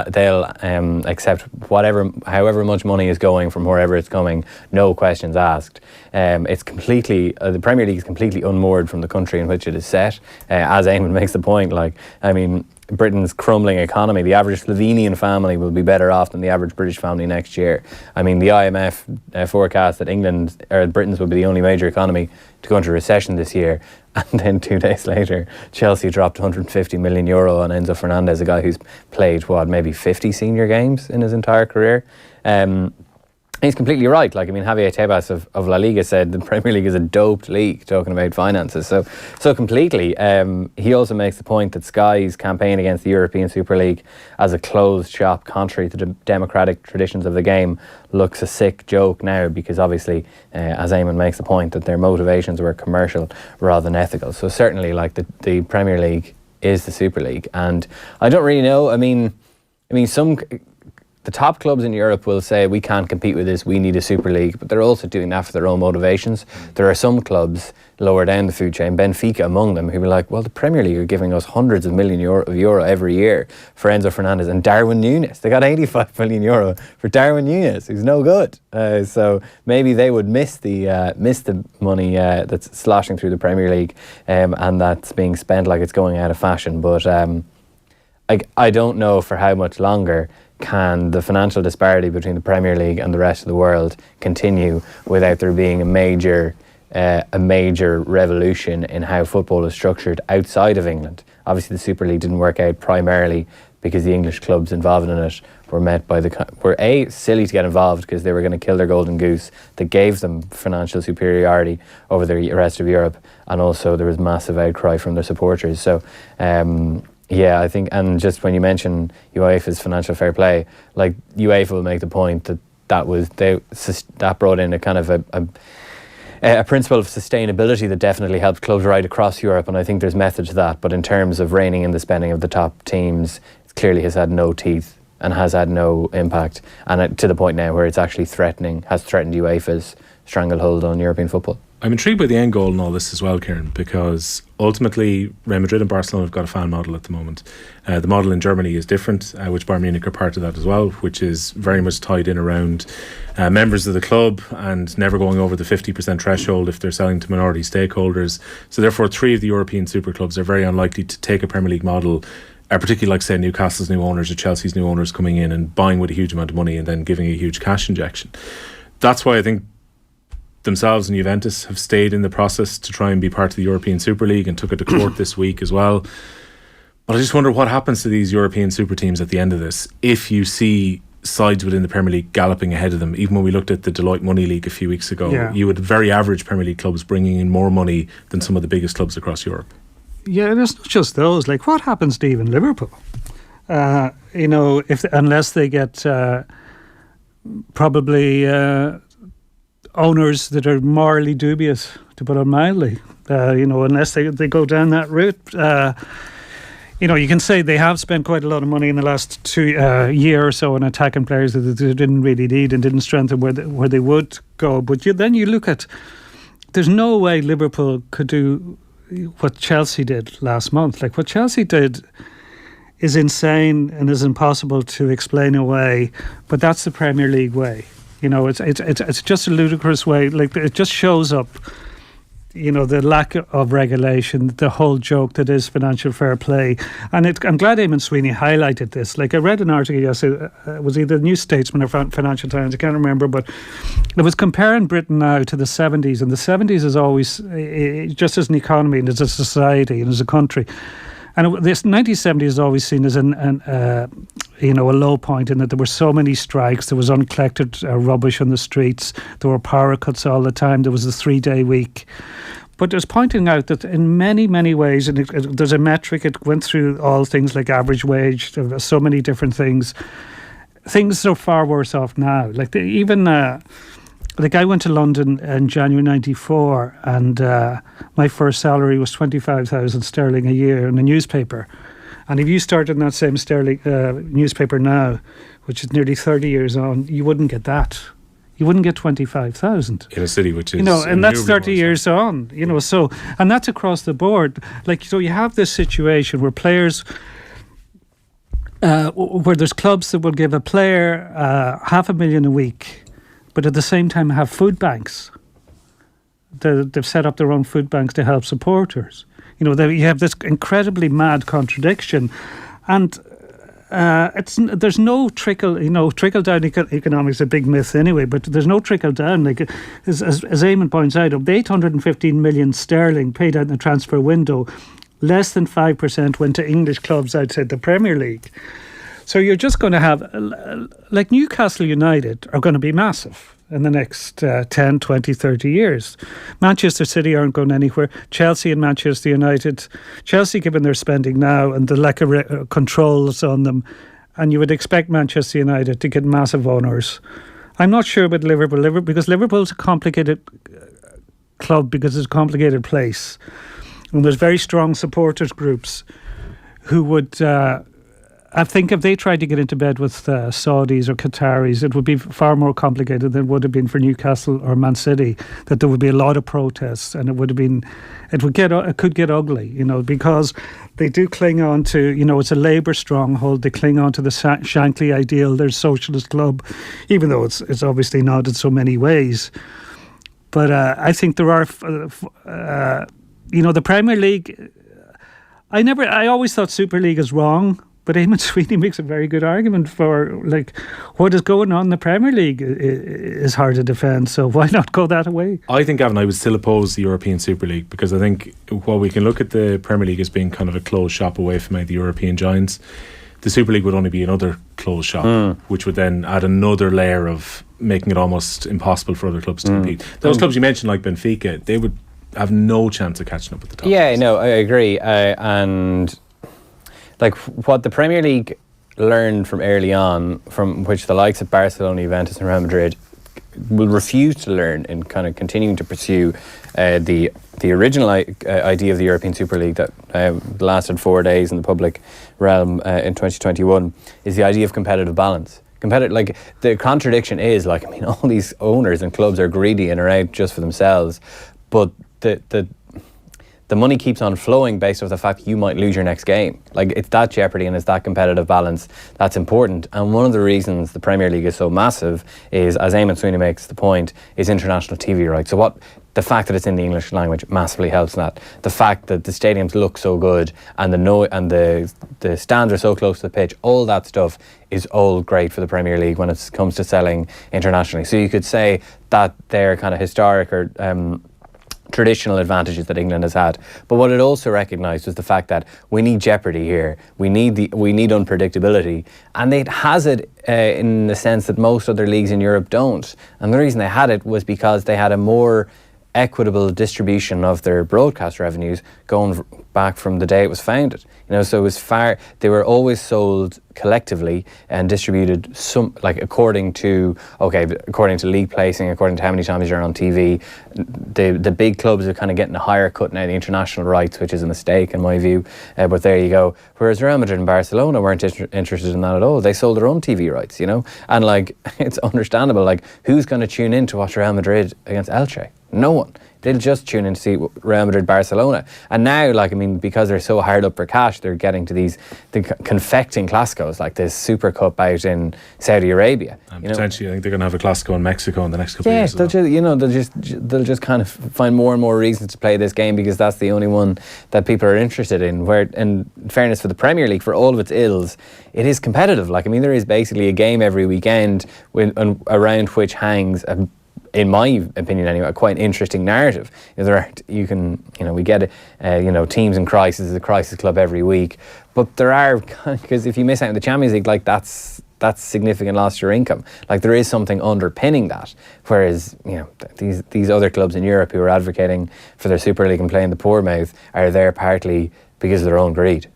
accept however much money is going from wherever it's coming, no questions asked. It's completely the Premier League is completely unmoored from the country in which it is set. As Eamon makes the point, Britain's crumbling economy, the average Slovenian family will be better off than the average British family next year. The IMF forecast that Britain's will be the only major economy to go into recession this year. And then 2 days later, Chelsea dropped €150 million on Enzo Fernandez, a guy who's played, maybe 50 senior games in his entire career. He's completely right. Javier Tebas of La Liga said the Premier League is a doped league, talking about finances. So completely. He also makes the point that Sky's campaign against the European Super League as a closed shop, contrary to the democratic traditions of the game, looks a sick joke now, because obviously, as Eamon makes the point, that their motivations were commercial rather than ethical. So certainly, the Premier League is the Super League, and I don't really know. The top clubs in Europe will say we can't compete with this, we need a Super League, but they're also doing that for their own motivations. There are some clubs lower down the food chain, Benfica among them, who were like, well, the Premier League are giving us hundreds of millions of euro every year for Enzo Fernandez and Darwin Núñez. They got €85 million for Darwin Núñez, who's no good. So maybe they would miss the money that's sloshing through the Premier League, and that's being spent like it's going out of fashion. But I don't know for how much longer can the financial disparity between the Premier League and the rest of the world continue without there being a major revolution in how football is structured outside of England. Obviously, the Super League didn't work out primarily because the English clubs involved in it were silly to get involved because they were going to kill their golden goose that gave them financial superiority over the rest of Europe, and also there was massive outcry from their supporters. So I think, and just when you mention UEFA's financial fair play, UEFA will make the point that brought in a kind of a principle of sustainability that definitely helped clubs right across Europe, and I think there's method to that. But in terms of reining in the spending of the top teams, it clearly has had no teeth and has had no impact, and to the point now where it's actually has threatened UEFA's stranglehold on European football. I'm intrigued by the end goal in all this as well, Kieran, because ultimately Real Madrid and Barcelona have got a fan model at the moment. The model in Germany is different, which Bayern Munich are part of that as well, which is very much tied in around members of the club and never going over the 50% threshold if they're selling to minority stakeholders. So therefore 3 of the European super clubs are very unlikely to take a Premier League model, particularly like say Newcastle's new owners or Chelsea's new owners coming in and buying with a huge amount of money and then giving a huge cash injection. That's why I think themselves and Juventus have stayed in the process to try and be part of the European Super League and took it to court this week as well. But I just wonder what happens to these European super teams at the end of this if you see sides within the Premier League galloping ahead of them. Even when we looked at the Deloitte Money League a few weeks ago, you had very average Premier League clubs bringing in more money than some of the biggest clubs across Europe. Yeah, and it's not just those. What happens to even Liverpool? Unless they get probably owners that are morally dubious, to put it mildly, unless they go down that route. You can say they have spent quite a lot of money in the last 2 year or so on attacking players that they didn't really need and didn't strengthen where they would go. But then you look at, there's no way Liverpool could do what Chelsea did last month. What Chelsea did is insane and is impossible to explain away, but that's the Premier League way. It's just a ludicrous way. It just shows up the lack of regulation, the whole joke that is financial fair play. And I'm glad Eamon Sweeney highlighted this. Like, I read an article yesterday, it was either New Statesman or Financial Times, I can't remember, but it was comparing Britain now to the 70s. And the 70s is always, just as an economy and as a society and as a country. And this 1970s is always seen as a low point, in that there were so many strikes, there was uncollected rubbish on the streets, there were power cuts all the time, there was a 3-day week. But it's pointing out that in many, many ways, and there's a metric, it went through all things like average wage, there were so many different things. Things are far worse off now. Like the guy went to London in January 94, and my first salary was 25,000 sterling a year in a newspaper. And if you started in that same sterling newspaper now, which is nearly 30 years on, you wouldn't get that. You wouldn't get 25,000 in a city which is, and that's 30 years on. So, and that's across the board. Like, so you have this situation where players, where there's clubs that will give a player $500,000 a week, but at the same time have food banks. They've set up their own food banks to help supporters. You have this incredibly mad contradiction, and there's no trickle. Trickle down economics is a big myth anyway, but there's no trickle down. Like, as Eamon points out, of the 815 million sterling paid out in the transfer window, less than 5% went to English clubs outside the Premier League. So you're just going to have, like, Newcastle United are going to be massive in the next 10, 20, 30 years. Manchester City aren't going anywhere. Chelsea and Manchester United. Chelsea, given their spending now and the lack of controls on them, and you would expect Manchester United to get massive owners. I'm not sure about Liverpool, because Liverpool's a complicated club, because it's a complicated place. And there's very strong supporters groups who would... I think if they tried to get into bed with Saudis or Qataris, it would be far more complicated than it would have been for Newcastle or Man City. That there would be a lot of protests, and it could get ugly, because they do cling on to, it's a Labour stronghold. They cling on to the Shankly ideal, their socialist club, even though it's obviously not in so many ways. But I think there are, the Premier League. I always thought Superleague is wrong. But Eamon Sweeney makes a very good argument for, like, what is going on in the Premier League is hard to defend. So why not go that way? I think, Gavin, I would still oppose the European Super League, because I think while we can look at the Premier League as being kind of a closed shop away from the European giants, the Super League would only be another closed shop, which would then add another layer of making it almost impossible for other clubs to compete. Those clubs you mentioned, like Benfica, they would have no chance of catching up at the top. Yeah, no, I agree. And... like, what the Premier League learned from early on, from which the likes of Barcelona, Juventus and Real Madrid will refuse to learn in kind of continuing to pursue the original idea of the European Super League that lasted 4 days in the public realm in 2021, is the idea of competitive balance. Like, the contradiction is, like, I mean, all these owners and clubs are greedy and are out just for themselves, but the money keeps on flowing based off the fact that you might lose your next game. Like, it's that jeopardy and it's that competitive balance that's important. And one of the reasons the Premier League is so massive is, as Eamon Sweeney makes the point, is international TV rights. So the fact that it's in the English language massively helps in that. The fact that the stadiums look so good and the stands are so close to the pitch, all that stuff is all great for the Premier League when it comes to selling internationally. So you could say that they're kind of historic or traditional advantages that England has had. But what it also recognised was the fact that we need jeopardy here. We need unpredictability, and it has it in the sense that most other leagues in Europe don't. And the reason they had it was because they had a more equitable distribution of their broadcast revenues going back from the day it was founded. So it was they were always sold collectively and distributed according to league placing, according to how many times you're on TV. The big clubs are kind of getting a higher cut now, the international rights, which is a mistake in my view. But there you go. Whereas Real Madrid and Barcelona weren't interested in that at all. They sold their own TV rights, and like, it's understandable. Like, who's going to tune in to watch Real Madrid against Elche? No one. They'll just tune in to see Real Madrid, Barcelona. And now, because they're so hard up for cash, they're getting to the confecting Clásicos, like this Super Cup out in Saudi Arabia. And potentially, I think they're going to have a Clásico in Mexico in the next couple of years. They'll just kind of find more and more reasons to play this game because that's the only one that people are interested in. Where, in fairness, for the Premier League, for all of its ills, it is competitive. There is basically a game every weekend around which hangs in my opinion anyway, a quite interesting narrative. We get it, teams in crisis, is a crisis club every week, but there are, because if you miss out in the Champions League, that's significant loss to your income. There is something underpinning that, whereas these other clubs in Europe who are advocating for their Super League and playing the poor mouth are there partly because of their own greed.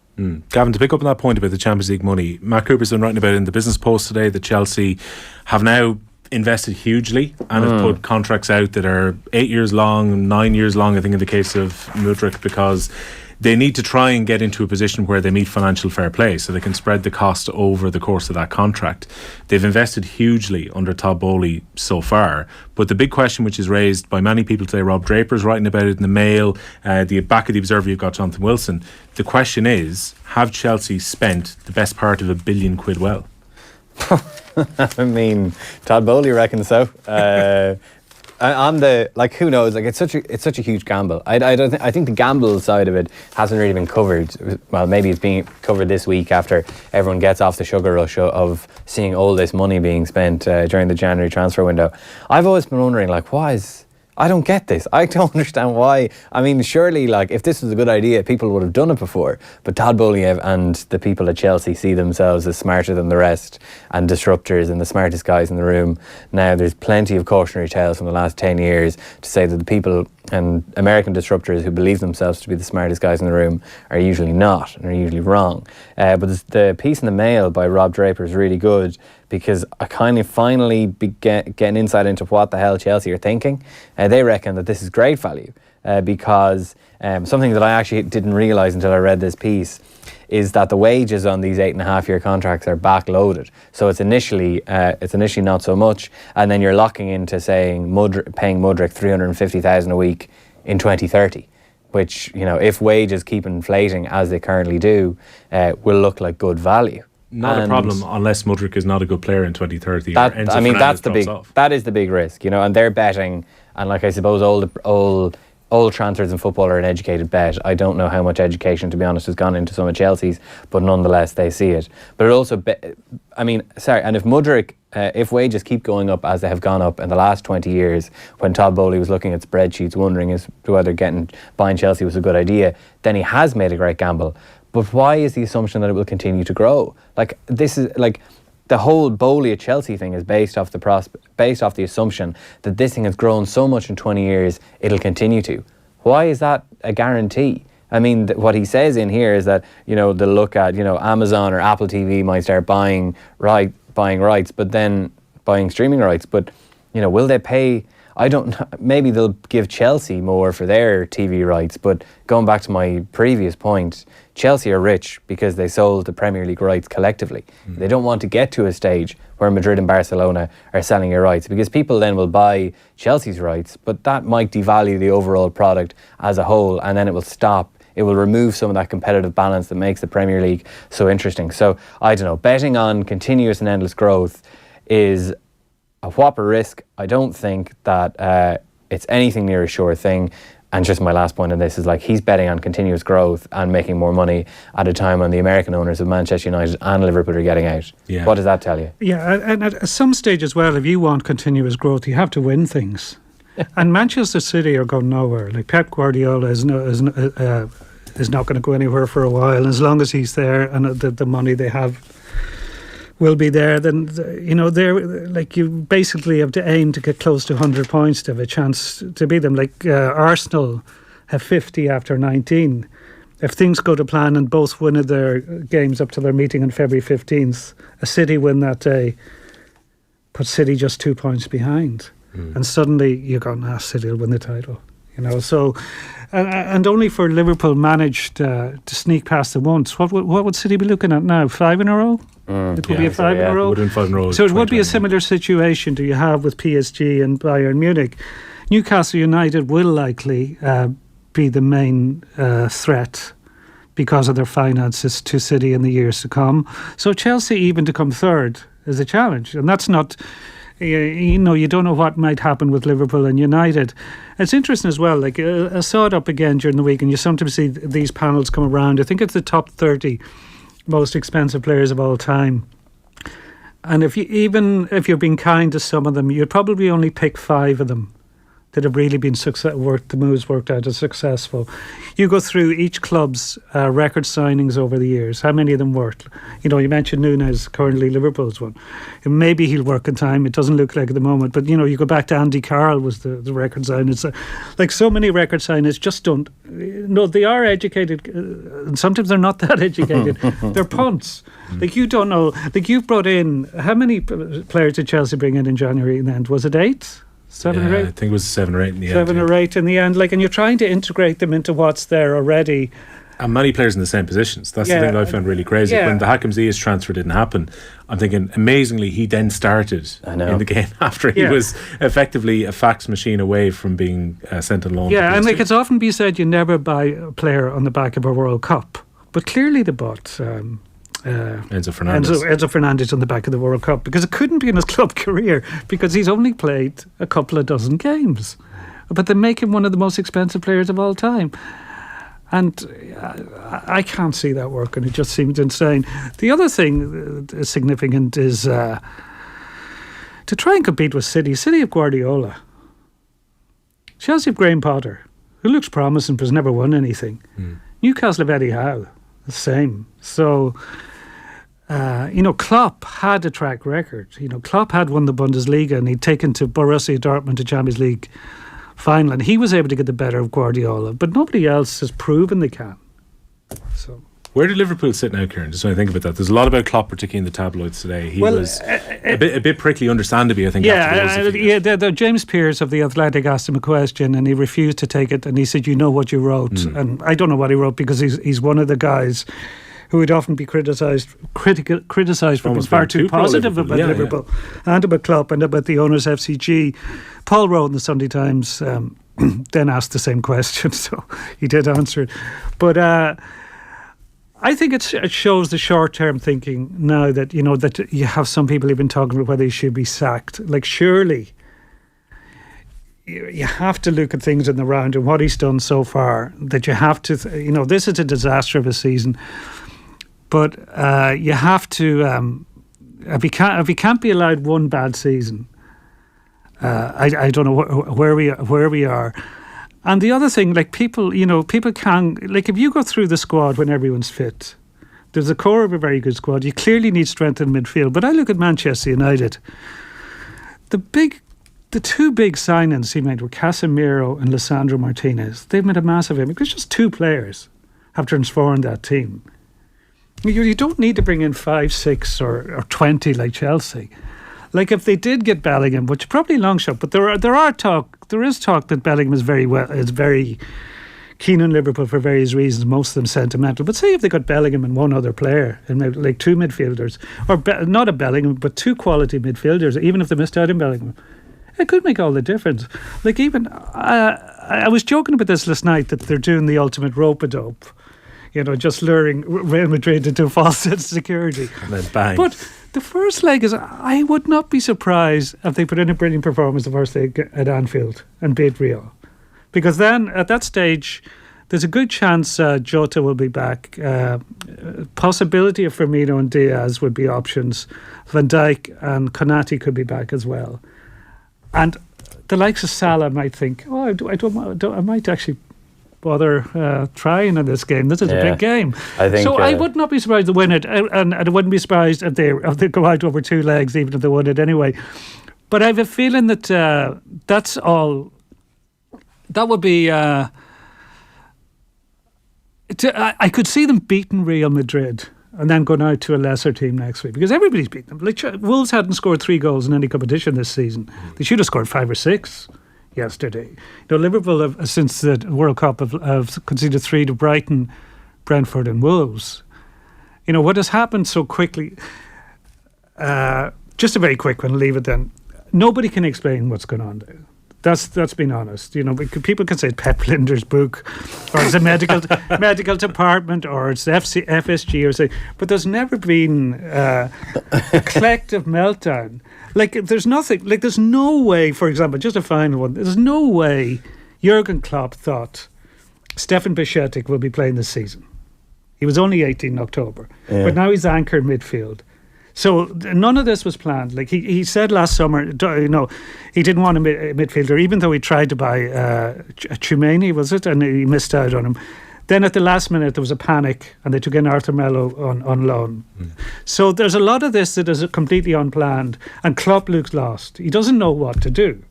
Gavin, to pick up on that point about the Champions League money, Matt Cooper's been writing about it in the Business Post today that Chelsea have now invested hugely and have put contracts out that are 8 years long, 9 years long, I think in the case of Mudryk, because they need to try and get into a position where they meet financial fair play so they can spread the cost over the course of that contract. They've invested hugely under Todd Boehly so far, but the big question which is raised by many people today, Rob Draper's writing about it in the Mail, the back of the Observer you've got Jonathan Wilson, the question is, have Chelsea spent the best part of £1 billion well? Todd Boehly reckons so. Who knows? It's such a huge gamble. I think the gamble side of it hasn't really been covered. Well, maybe it's being covered this week after everyone gets off the sugar rush of seeing all this money being spent during the January transfer window. I've always been wondering, I don't get this. I don't understand why. Surely, if this was a good idea, people would have done it before. But Todd Boehly and the people at Chelsea see themselves as smarter than the rest and disruptors and the smartest guys in the room. Now, there's plenty of cautionary tales from the last 10 years to say that the people and American disruptors who believe themselves to be the smartest guys in the room are usually not and are usually wrong. But the piece in the Mail by Rob Draper is really good because I kind of finally getting insight into what the hell Chelsea are thinking. They reckon that this is great value because something that I actually didn't realise until I read this piece is that the wages on these 8.5-year contracts are backloaded. So it's initially not so much, and then you're locking into saying paying Mudryk $350,000 a week in 2030, which if wages keep inflating as they currently do, will look like good value. Not a problem unless Mudryk is not a good player in 2030. That is the big risk, and they're betting, and I suppose all transfers in football are an educated bet. I don't know how much education, to be honest, has gone into some of Chelsea's, but nonetheless they see it. But it also, and if Mudryk, if wages keep going up as they have gone up in the last 20 years, when Todd Boehly was looking at spreadsheets wondering as to whether buying Chelsea was a good idea, then he has made a great gamble. But why is the assumption that it will continue to grow? The whole Boehly at Chelsea thing is based off the assumption that this thing has grown so much in 20 years, it'll continue to. Why is that a guarantee? What he says in here is that, they'll look at, Amazon or Apple TV might start buying rights, but then buying streaming rights. But, will they pay? I don't know. Maybe they'll give Chelsea more for their TV rights. But going back to my previous point, Chelsea are rich because they sold the Premier League rights collectively. They don't want to get to a stage where Madrid and Barcelona are selling your rights, because people then will buy Chelsea's rights, but that might devalue the overall product as a whole, and then it will stop. It will remove some of that competitive balance that makes the Premier League so interesting. So, I don't know, betting on continuous and endless growth is a whopper risk. I don't think that it's anything near a sure thing. And just my last point on this is he's betting on continuous growth and making more money at a time when the American owners of Manchester United and Liverpool are getting out. Yeah. What does that tell you? Yeah, and at some stage as well, if you want continuous growth, you have to win things. And Manchester City are going nowhere. Pep Guardiola is not going to go anywhere for a while. As long as he's there and the money they have will be there, then they're you basically have to aim to get close to 100 points to have a chance to beat them. Arsenal have 50 after 19. If things go to plan and both win their games up to their meeting on February 15th, a City win that day puts City just 2 points behind, and suddenly you're going, City will win the title. So, and only for Liverpool managed to sneak past them once. What would City be looking at now? 5 in a row? It would be a 5 in a row. Would have been 5 in a row. So it would be a similar situation do you have with PSG and Bayern Munich. Newcastle United will likely be the main threat because of their finances to City in the years to come. So Chelsea even to come third is a challenge, and that's not. You don't know what might happen with Liverpool and United. It's interesting as well. Like I saw it up again during the week, and you sometimes see these panels come around. I think it's the top 30 most expensive players of all time. And if you're being kind to some of them, you'd probably only pick 5 of them that have really been the moves worked out as successful. You go through each club's record signings over the years. How many of them worked? You mentioned Nunes, currently Liverpool's one. Maybe he'll work in time. It doesn't look like at the moment. But, you go back to Andy Carroll was the record sign. It's like so many record signers just don't. No, they are educated. And sometimes they're not that educated. They're punts. Like you don't know. Like you've brought in, how many players did Chelsea bring in January in the end? Was it 8? 7 or 8? I think it was 7 or 8 in the end. 7 or 8 in the end. And you're trying to integrate them into what's there already. And many players in the same positions. That's the thing that I found really crazy. When the Hakim Ziyech transfer didn't happen, I'm thinking, amazingly, he then started in the game after he was effectively a fax machine away from being sent on loan. Yeah, and it's often be said you never buy a player on the back of a World Cup. But clearly they bought Enzo Fernandez on the back of the World Cup, because it couldn't be in his club career, because he's only played a couple of dozen games, but they make him one of the most expensive players of all time, and I can't see that working. It just seems insane. The other thing significant is to try and compete with City of Guardiola, Chelsea of Graham Potter, who looks promising but has never won anything. Newcastle of Eddie Howe, the same. So Klopp had a track record. Klopp had won the Bundesliga, and he'd taken to Borussia Dortmund to Champions League final, and he was able to get the better of Guardiola, but nobody else has proven they can. So where did Liverpool sit now, Kieran? Just when I think about that, there's a lot about Klopp, particularly in the tabloids today. He was a bit prickly, understandably, I think. The James Pearce of The Athletic asked him a question, and he refused to take it, and he said, "You know what you wrote." And I don't know what he wrote, because he's one of the guys who would often be criticised for being far too positive about Liverpool and about Klopp and about the owners FCG. Paul Rowe in the Sunday Times then asked the same question, so he did answer it. But I think it shows the short-term thinking now that that you have some people who've been talking about whether he should be sacked. Like, surely you have to look at things in the round and what he's done so far. That you have to, this is a disaster of a season. But you have to, if he can't be allowed one bad season, I don't know where we are. And the other thing, like people can, like if you go through the squad when everyone's fit, there's a core of a very good squad. You clearly need strength in midfield. But I look at Manchester United. The 2 big signings he made were Casemiro and Lisandro Martinez. They've made a massive impact. Because just 2 players have transformed that team. You don't need to bring in 5, 6 or 20 like Chelsea. Like if they did get Bellingham, which is probably a long shot, but there is talk that Bellingham is very keen on Liverpool for various reasons, most of them sentimental. But say if they got Bellingham and one other player, and like 2 midfielders, or not a Bellingham, but 2 quality midfielders, even if they missed out on Bellingham, it could make all the difference. Like even I was joking about this last night, that they're doing the ultimate rope-a-dope. Just luring Real Madrid into a false sense of security. And then bang. But the first leg is, I would not be surprised if they put in a brilliant performance the first leg at Anfield and beat Real. Because then, at that stage, there's a good chance Jota will be back. Possibility of Firmino and Diaz would be options. Van Dijk and Konate could be back as well. And the likes of Salah might think, I might actually bother trying in this game. This is a big game. I think so. I would not be surprised to win it, and I wouldn't be surprised if they go out over 2 legs, even if they won it anyway. But I have a feeling that that's all. That would be. I could see them beating Real Madrid and then going out to a lesser team next week, because everybody's beaten them. Like Wolves hadn't scored 3 goals in any competition this season. They should have scored 5 or 6. Yesterday, Liverpool have, since the World Cup have conceded 3 to Brighton, Brentford, and Wolves. What has happened so quickly? Just a very quick one. Leave it then. Nobody can explain what's going on there. That's being honest. You know, people can say Pep Linder's book, or it's a medical department, or it's FSG, or say, but there's never been a collective meltdown. Like there's nothing. Like there's no way. For example, just a final one. There's no way Jurgen Klopp thought Stefan Bišćetic will be playing this season. He was only 18 in October, but now he's anchor midfield. So none of this was planned. Like he said last summer, you know, he didn't want a midfielder, even though he tried to buy Chumani, was it? And he missed out on him. Then at the last minute, there was a panic and they took in Arthur Melo on loan. So there's a lot of this that is completely unplanned, and Klopp looks lost. He doesn't know what to do.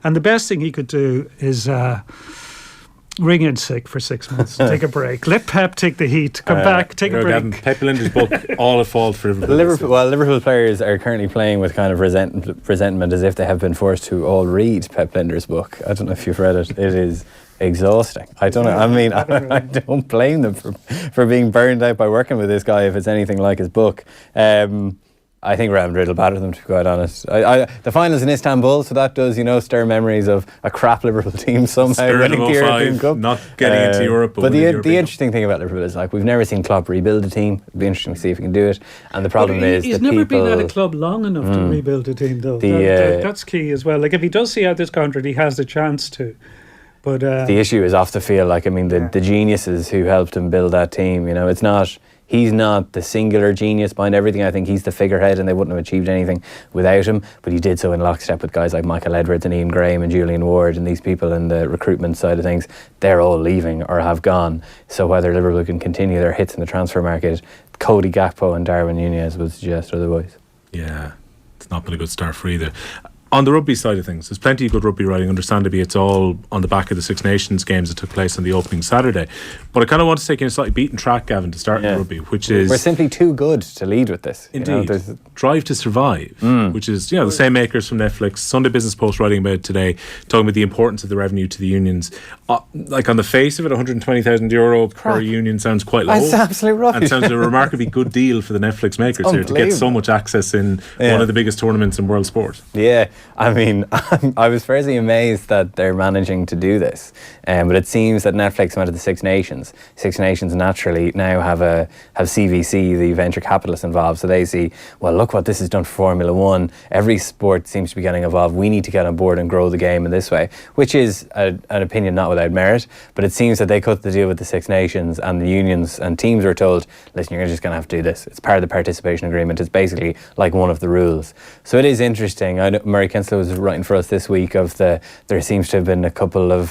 And the best thing he could do is ring in sick for 6 months, take a break, let Pep take the heat, come back, take a break. Gavin, Pep Linder's book, all at fault for Liverpool. Liverpool players are currently playing with kind of resentment as if they have been forced to all read Pep Linder's book. I don't know if you've read it. It is exhausting. I don't know. I mean, I don't blame them for being burned out by working with this guy if it's anything like his book. I think Real Madrid will batter them, to be quite honest. The finals in Istanbul, so that does, stir memories of a crap Liverpool team somehow winning the European Cup. Not getting into Europe. But the interesting thing about Liverpool is, like, we've never seen Klopp rebuild a team. It'll be interesting to see if he can do it. And the problem is he's never been at a club long enough to rebuild a team, though. That's key as well. Like, if he does see out this contract, he has the chance to. But the issue is off the field. Like, I mean, the geniuses who helped him build that team, it's not... He's not the singular genius behind everything. I think he's the figurehead and they wouldn't have achieved anything without him. But he did so in lockstep with guys like Michael Edwards and Ian Graham and Julian Ward, and these people in the recruitment side of things. They're all leaving or have gone. So whether Liverpool can continue their hits in the transfer market, Cody Gakpo and Darwin Núñez would suggest otherwise. Yeah, it's not been a good start for either. On the rugby side of things, there's plenty of good rugby writing. Understandably, it's all on the back of the Six Nations games that took place on the opening Saturday. But I kind of want to take in a slightly beaten track, Gavin, to start in rugby, which is... We're simply too good to lead with this. Indeed. Drive to Survive, which is, the same makers from Netflix. Sunday Business Post writing about it today, talking about the importance of the revenue to the unions. Like, on the face of it, €120,000 per union sounds quite low. That's absolutely right. And sounds a remarkably good deal for the Netflix makers here to get so much access in one of the biggest tournaments in world sport. Yeah, I mean, I was firstly amazed that they're managing to do this, but it seems that Netflix went to the Six Nations. Six Nations naturally now have CVC, the venture capitalists, involved, so they see, well, look what this has done for Formula One. Every sport seems to be getting involved. We need to get on board and grow the game in this way, which is an opinion not without merit, but it seems that they cut the deal with the Six Nations, and the unions and teams were told, listen, you're just going to have to do this. It's part of the participation agreement. It's basically like one of the rules. So it is interesting. I know Murray Kinsella was writing for us this week there seems to have been a couple of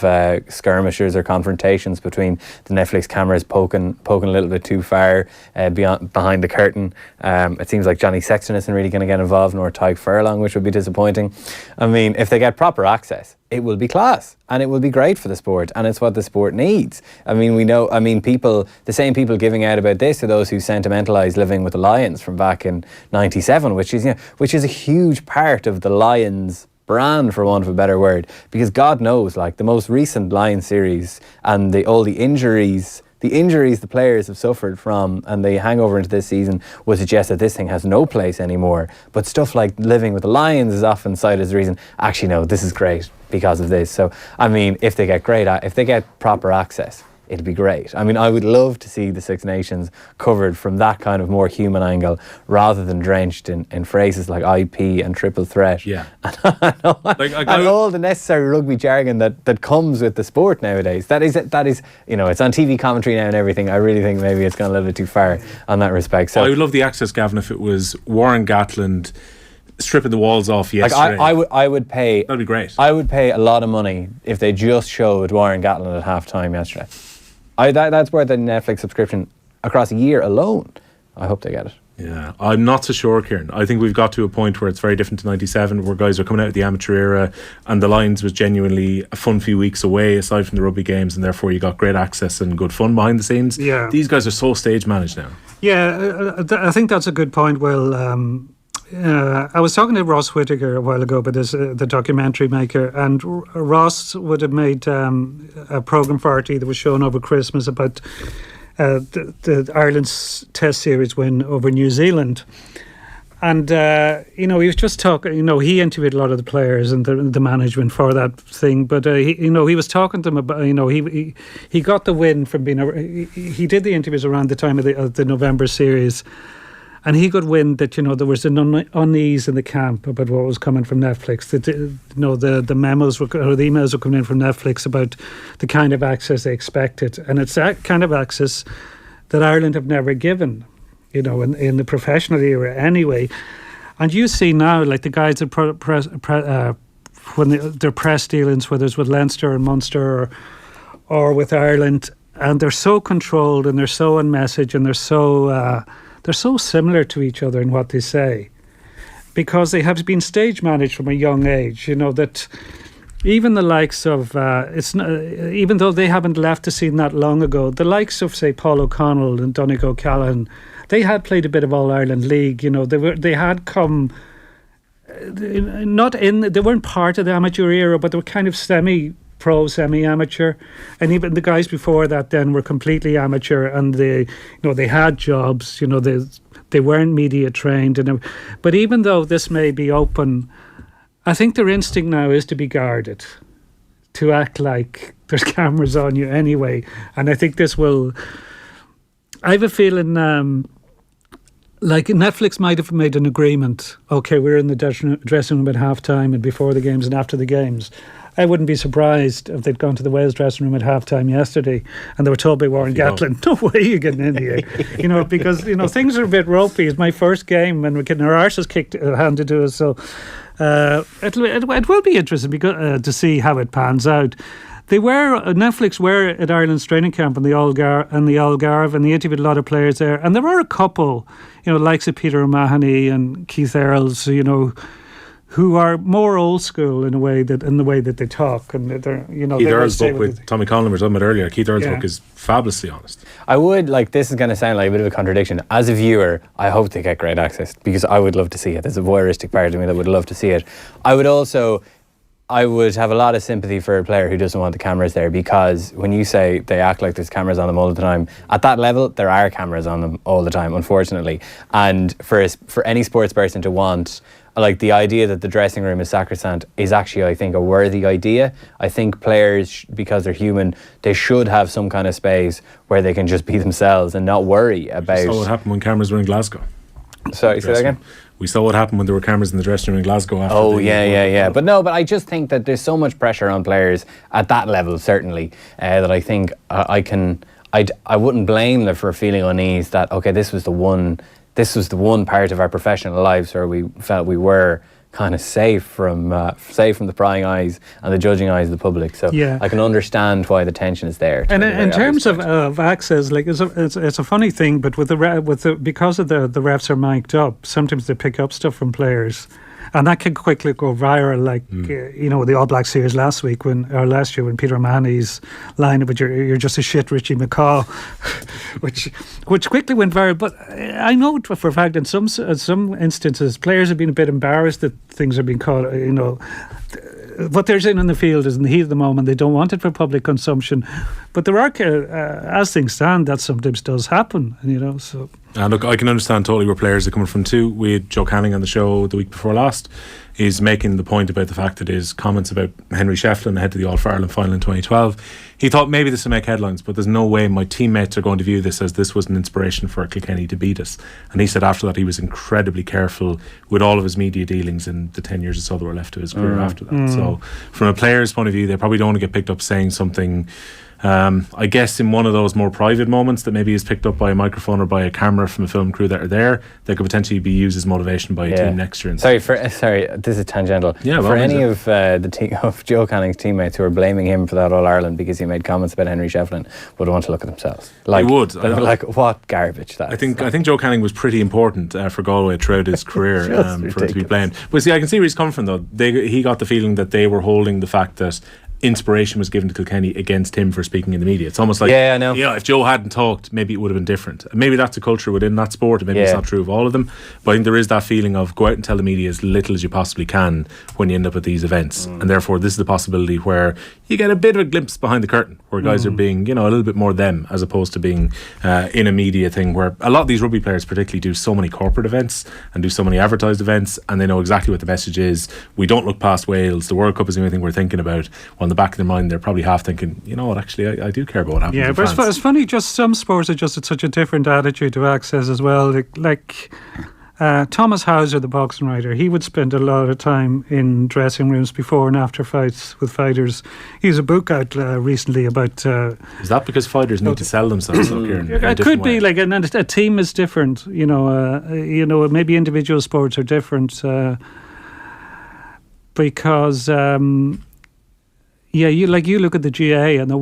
skirmishes or confrontations between the Netflix cameras poking a little bit too far behind the curtain. It seems like Johnny Sexton isn't really going to get involved, nor Tyke Furlong, which would be disappointing. I mean, if they get proper access, it will be class and it will be great for the sport, and it's what the sport needs. I mean, the same people giving out about this are those who sentimentalise living with the Lions from back in '97, which is a huge part of the Lions brand, for want of a better word, because God knows, like, the most recent Lions series and all the injuries the players have suffered from and the hangover into this season would suggest that this thing has no place anymore. But stuff like living with the Lions is often cited as the reason, actually no, this is great because of this. So, I mean, if they get proper access, it'd be great. I mean, I would love to see the Six Nations covered from that kind of more human angle rather than drenched in phrases like IP and triple threat. Yeah. And all the necessary rugby jargon that comes with the sport nowadays. That is, it's on TV commentary now and everything. I really think maybe it's gone a little bit too far on that respect. So I would love the access, Gavin, if it was Warren Gatland stripping the walls off yesterday. Like I would pay... That'd be great. I would pay a lot of money if they just showed Warren Gatland at half-time yesterday. That's worth the Netflix subscription across a year alone. I hope they get it. Yeah, I'm not so sure, Kieran. I think we've got to a point where it's very different to '97, where guys are coming out of the amateur era, and the Lions was genuinely a fun few weeks away, aside from the rugby games, and therefore you got great access and good fun behind the scenes. Yeah, these guys are so stage managed now. Yeah, I think that's a good point. Well, I was talking to Ross Whittaker a while ago about this, the documentary maker, and Ross would have made a programme for RT that was shown over Christmas about the Ireland's Test series win over New Zealand. And, he was just talking, he interviewed a lot of the players and the management for that thing. But, he was talking to them about, he got the win from being, he did the interviews around the time of the November series. And he got wind that, there was an unease in the camp about what was coming from Netflix. The memos or the emails were coming in from Netflix about the kind of access they expected. And it's that kind of access that Ireland have never given, in the professional era anyway. And you see now, like the guys that when their press dealings, whether it's with Leinster and Munster or with Ireland, and they're so controlled and they're so on message and they're so similar to each other in what they say, because they have been stage managed from a young age. That even the likes of even though they haven't left the scene that long ago, the likes of say Paul O'Connell and Donegal O'Callaghan, they had played a bit of All Ireland League. They had come they weren't part of the amateur era, but they were kind of semi-pro, semi-amateur, and even the guys before that then were completely amateur, and they had jobs. They weren't media trained, but even though this may be open, I think their instinct now is to be guarded, to act like there's cameras on you anyway, and I think this will. I have a feeling. Like Netflix might have made an agreement. Okay, we're in the dressing room at halftime and before the games and after the games. I wouldn't be surprised if they'd gone to the Wales dressing room at halftime yesterday and they were told by Warren Gatland, "No way you're getting in here," because things are a bit ropey. It's my first game and we're getting our arses handed to us. So it will be interesting to see how it pans out. Netflix were at Ireland's training camp in the Algarve, and they interviewed a lot of players there. And there were a couple, likes of Peter O'Mahony and Keith Earls, who are more old school in the way that they talk, and they're, Keith Earls' book with Tommy Conlon was talking about earlier. Keith Earls' book is fabulously honest. I would this is going to sound like a bit of a contradiction. As a viewer, I hope they get great access because I would love to see it. There's a voyeuristic part of me that would love to see it. I would have a lot of sympathy for a player who doesn't want the cameras there, because when you say they act like there's cameras on them all the time, at that level there are cameras on them all the time, unfortunately. And for any sports person to want, the idea that the dressing room is sacrosanct is actually, I think, a worthy idea. I think players, because they're human, they should have some kind of space where they can just be themselves and not worry about. You saw what happened when cameras were in Glasgow. Sorry, say that again? We saw what happened when there were cameras in the dressing room in Glasgow after. Yeah. But I just think that there's so much pressure on players at that level, certainly, that I think I wouldn't blame them for feeling unease that, okay, this was the one part of our professional lives where we felt we were kind of safe from the prying eyes and the judging eyes of the public. So I can understand why the tension is there. And in terms of access, it's a funny thing, but because the refs are mic'd up, sometimes they pick up stuff from players. And that can quickly go viral, the All Black series last year when Peter O'Mahony's line about you're just a shit Richie McCaw, which quickly went viral. But I know for a fact in some instances players have been a bit embarrassed that things are being caught. What they're saying in the field is in the heat of the moment. They don't want it for public consumption. But there are, as things stand, that sometimes does happen. So. And look, I can understand totally where players are coming from too. We had Joe Canning on the show the week before last. He's making the point about the fact that his comments about Henry Shefflin ahead to the All-Ireland final in 2012, he thought maybe this would make headlines, but there's no way my teammates are going to view this as this was an inspiration for Kilkenny to beat us. And he said after that he was incredibly careful with all of his media dealings in the 10 years or so that were left to his career after that. So from a player's point of view, they probably don't want to get picked up saying something I guess in one of those more private moments that maybe is picked up by a microphone or by a camera from a film crew that are there, that could potentially be used as motivation by a team next year. Sorry, this is tangential. Yeah, for any of of Joe Canning's teammates who are blaming him for that All Ireland because he made comments about Henry Shefflin would want to look at themselves. What garbage that. I think Joe Canning was pretty important for Galway throughout his career for him to be blamed. But see, I can see where he's coming from though. He got the feeling that they were holding the fact that inspiration was given to Kilkenny against him for speaking in the media. It's almost like, Yeah, I know. if Joe hadn't talked, maybe it would have been different. Maybe that's a culture within that sport, and maybe it's not true of all of them, but I think there is that feeling of go out and tell the media as little as you possibly can when you end up at these events. And therefore this is the possibility where you get a bit of a glimpse behind the curtain, where guys are being, a little bit more them, as opposed to being in a media thing, where a lot of these rugby players particularly do so many corporate events and do so many advertised events, and they know exactly what the message is. We don't look past Wales. The World Cup is the only thing we're thinking about. Well, in the back of their mind, they're probably half thinking, you know what, actually I do care about what happens in France. But it's funny, just some sports are just at such a different attitude to access as well. Like Thomas Hauser, the boxing writer, he would spend a lot of time in dressing rooms before and after fights with fighters. He has a book out recently about... is that because fighters need to sell themselves? Kieran, it could be, like, and a team is different. Maybe individual sports are different because... you look at the GA, and there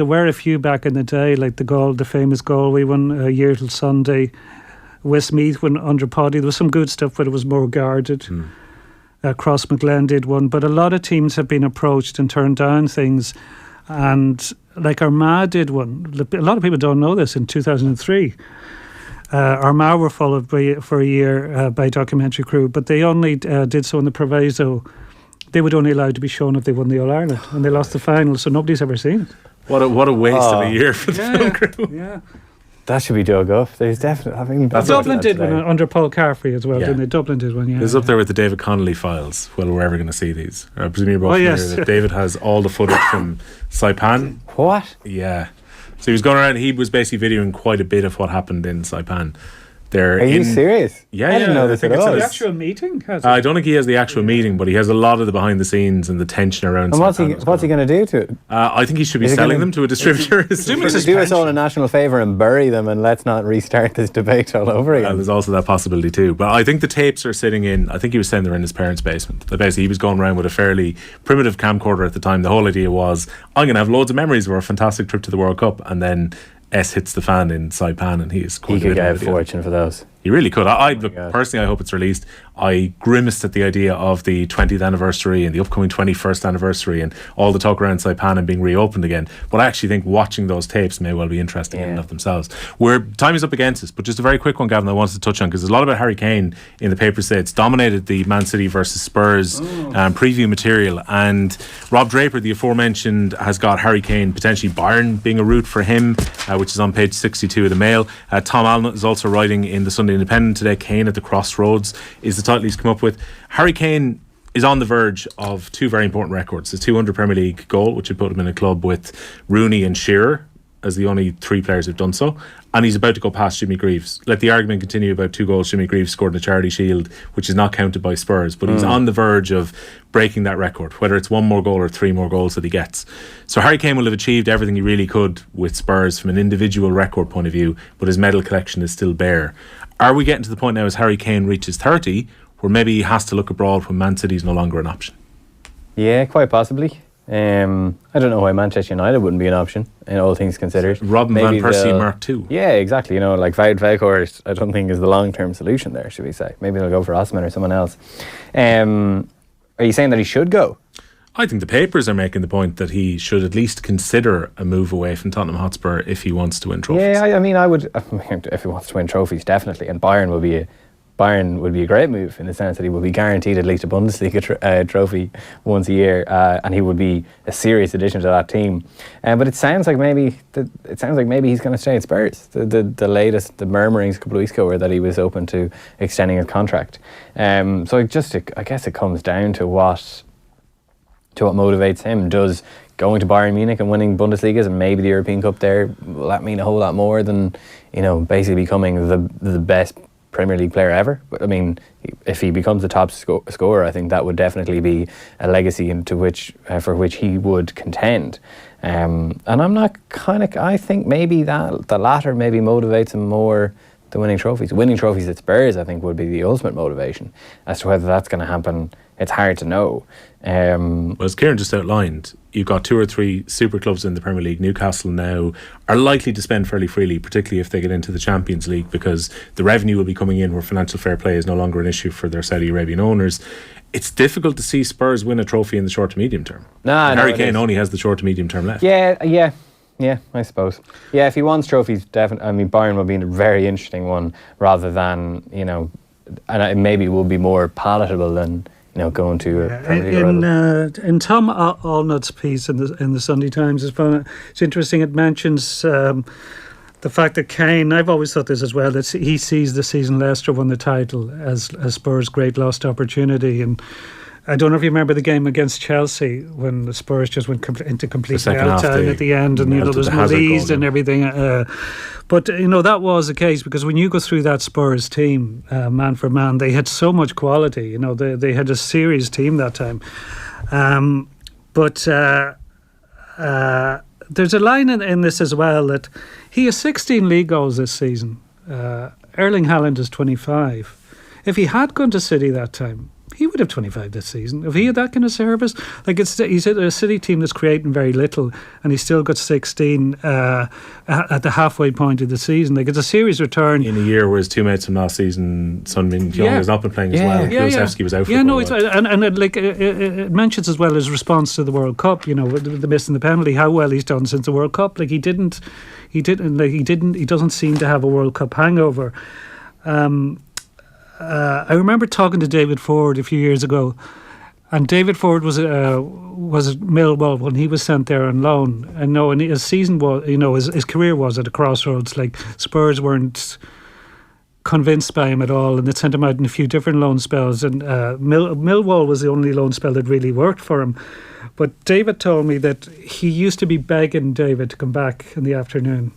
were a few back in the day, like the famous goal we won a year till Sunday, Westmeath when under Poddy. There was some good stuff, but it was more guarded. Cross McGlen did one, but a lot of teams have been approached and turned down things, and like Armagh did one. A lot of people don't know this. In 2003, Armagh were followed for a year by a documentary crew, but they only did so in the proviso. They were only allowed to be shown if they won the All-Ireland, and they lost the final, so nobody's ever seen it. What a waste of a year for the film crew. Yeah. That should be dug up. There's definitely... Dublin did one under Paul Carfrey as well, didn't they? Dublin did one, It's up there with the David Connolly files. Well, we're ever going to see these. I presume you're both familiar that David has all the footage from Saipan. What? Yeah. So he was going around, he was basically videoing quite a bit of what happened in Saipan. Are you serious? Yeah, I didn't know this at all. The actual meeting? I don't think he has the actual meeting, but he has a lot of the behind the scenes and the tension around. And what's he going to do to it? I think he should be selling them to a distributor. Do us all a national favour and bury them, and let's not restart this debate all over again. There's also that possibility too. But I think the tapes are sitting in, I think he was saying they're in his parents' basement. But basically he was going around with a fairly primitive camcorder at the time. The whole idea was, I'm going to have loads of memories of our fantastic trip to the World Cup, and then S hits the fan in Saipan, and he could get a fortune for those. He really could. Personally, I hope it's released. I grimaced at the idea of the 20th anniversary and the upcoming 21st anniversary and all the talk around Saipan and being reopened again. But I actually think watching those tapes may well be interesting in and of themselves. Time is up against us, but just a very quick one, Gavin, I wanted to touch on, because there's a lot about Harry Kane in the papers today. It's dominated the Man City versus Spurs preview material, and Rob Draper, the aforementioned, has got Harry Kane, potentially Bayern being a route for him, which is on page 62 of the Mail. Tom Allen is also writing in the Sunday Independent today, Kane at the Crossroads is the title he's come up with. Harry Kane is on the verge of two very important records. His 200 Premier League goal, which would put him in a club with Rooney and Shearer as the only three players who've done so, and he's about to go past Jimmy Greaves. Let the argument continue about 2 goals Jimmy Greaves scored in the Charity Shield, which is not counted by Spurs, but he's on the verge of breaking that record, whether it's 1 more goal or 3 more goals that he gets. So Harry Kane will have achieved everything he really could with Spurs from an individual record point of view, but his medal collection is still bare. Are we getting to the point now, as Harry Kane reaches 30, where maybe he has to look abroad when Man City is no longer an option? Yeah, quite possibly. I don't know why Manchester United wouldn't be an option, in all things considered. Robin Van Persie Mark II. Yeah, exactly. Like Wout Weghorst, I don't think is the long-term solution there, should we say. Maybe they'll go for Osman or someone else. Are you saying that he should go? I think the papers are making the point that he should at least consider a move away from Tottenham Hotspur if he wants to win trophies. Yeah, I would, if he wants to win trophies, definitely. And Bayern would be a great move, in the sense that he would be guaranteed at least a Bundesliga trophy once a year, and he would be a serious addition to that team. But it sounds like maybe he's going to stay at Spurs. The latest, the murmurings a couple of weeks ago were that he was open to extending his contract. So I guess it comes down to what motivates him. Does going to Bayern Munich and winning Bundesligas and maybe the European Cup there, will that mean a whole lot more than basically becoming the best Premier League player ever? But I mean, if he becomes the top scorer, I think that would definitely be a legacy for which he would contend. And I think maybe that the latter maybe motivates him more the winning trophies. Winning trophies at Spurs, I think, would be the ultimate motivation. As to whether that's going to happen, it's hard to know. Well, as Kieran just outlined, you've got 2 or 3 super clubs in the Premier League. Newcastle now are likely to spend fairly freely, particularly if they get into the Champions League, because the revenue will be coming in where financial fair play is no longer an issue for their Saudi Arabian owners. It's difficult to see Spurs win a trophy in the short to medium term. Harry Kane only has the short to medium term left. Yeah, I suppose. Yeah, if he wants trophies, definitely. I mean, Bayern will be a very interesting one, rather than, you know, and it maybe will be more palatable than, you know, going to in Tom Allnutt's piece in the Sunday Times, it's interesting. It mentions the fact that Kane, I've always thought this as well, that he sees the season Leicester won the title as Spurs' great lost opportunity. And I don't know if you remember the game against Chelsea when the Spurs just went into complete meltdown at the end, and, you know, there's Malise and everything. But, you know, that was the case, because when you go through that Spurs team, man for man, they had so much quality. You know, they had a serious team that time. But there's a line in this as well, that he has 16 league goals this season. Erling Haaland is 25. If he had gone to City that time, he would have 25 this season. If he had that kind of service, like, he's a City team that's creating very little, and he's still got 16 at the halfway point of the season. Like, it's a serious return in a year where his two mates from last season, Son Min-Kyung, has not been playing as well. Kulusevski was out for a while. It mentions as well his response to the World Cup. You know, the missing the penalty, how well he's done since the World Cup. Like, he doesn't seem to have a World Cup hangover. I remember talking to David Ford a few years ago, and David Ford was at Millwall when he was sent there on loan. And his season was, you know, his career was at a crossroads. Like, Spurs weren't convinced by him at all, and they sent him out in a few different loan spells. And Millwall was the only loan spell that really worked for him. But David told me that he used to be begging David to come back in the afternoon.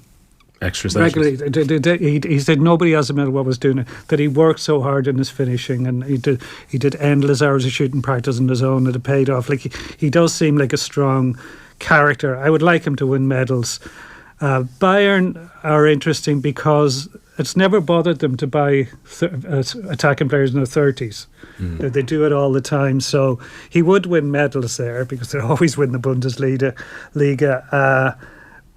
Extra sessions. Regularly. He said nobody else in Millwall was doing it, that he worked so hard in his finishing, and he did endless hours of shooting practice on his own, and it paid off. Like, he does seem like a strong character. I would like him to win medals. Bayern are interesting because it's never bothered them to buy attacking players in their 30s. They do it all the time. So he would win medals there, because they always win the Bundesliga.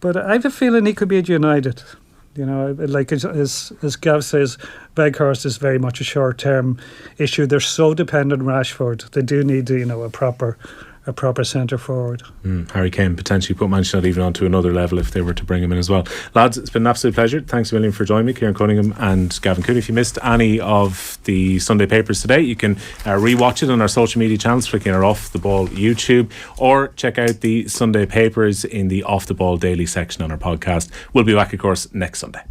But I have a feeling he could be at United. You know, like, as Gav says, Weghorst is very much a short-term issue. They're so dependent on Rashford. They do need, you know, a proper centre forward. Harry Kane potentially put Manchester United even onto another level if they were to bring him in as well. Lads, it's been an absolute pleasure. Thanks a million for joining me, Kieran Cunningham and Gavin Cooney. If you missed any of the Sunday papers today, you can rewatch it on our social media channels, clicking our Off the Ball YouTube, or check out the Sunday papers in the Off the Ball daily section on our podcast. We'll be back, of course, next Sunday.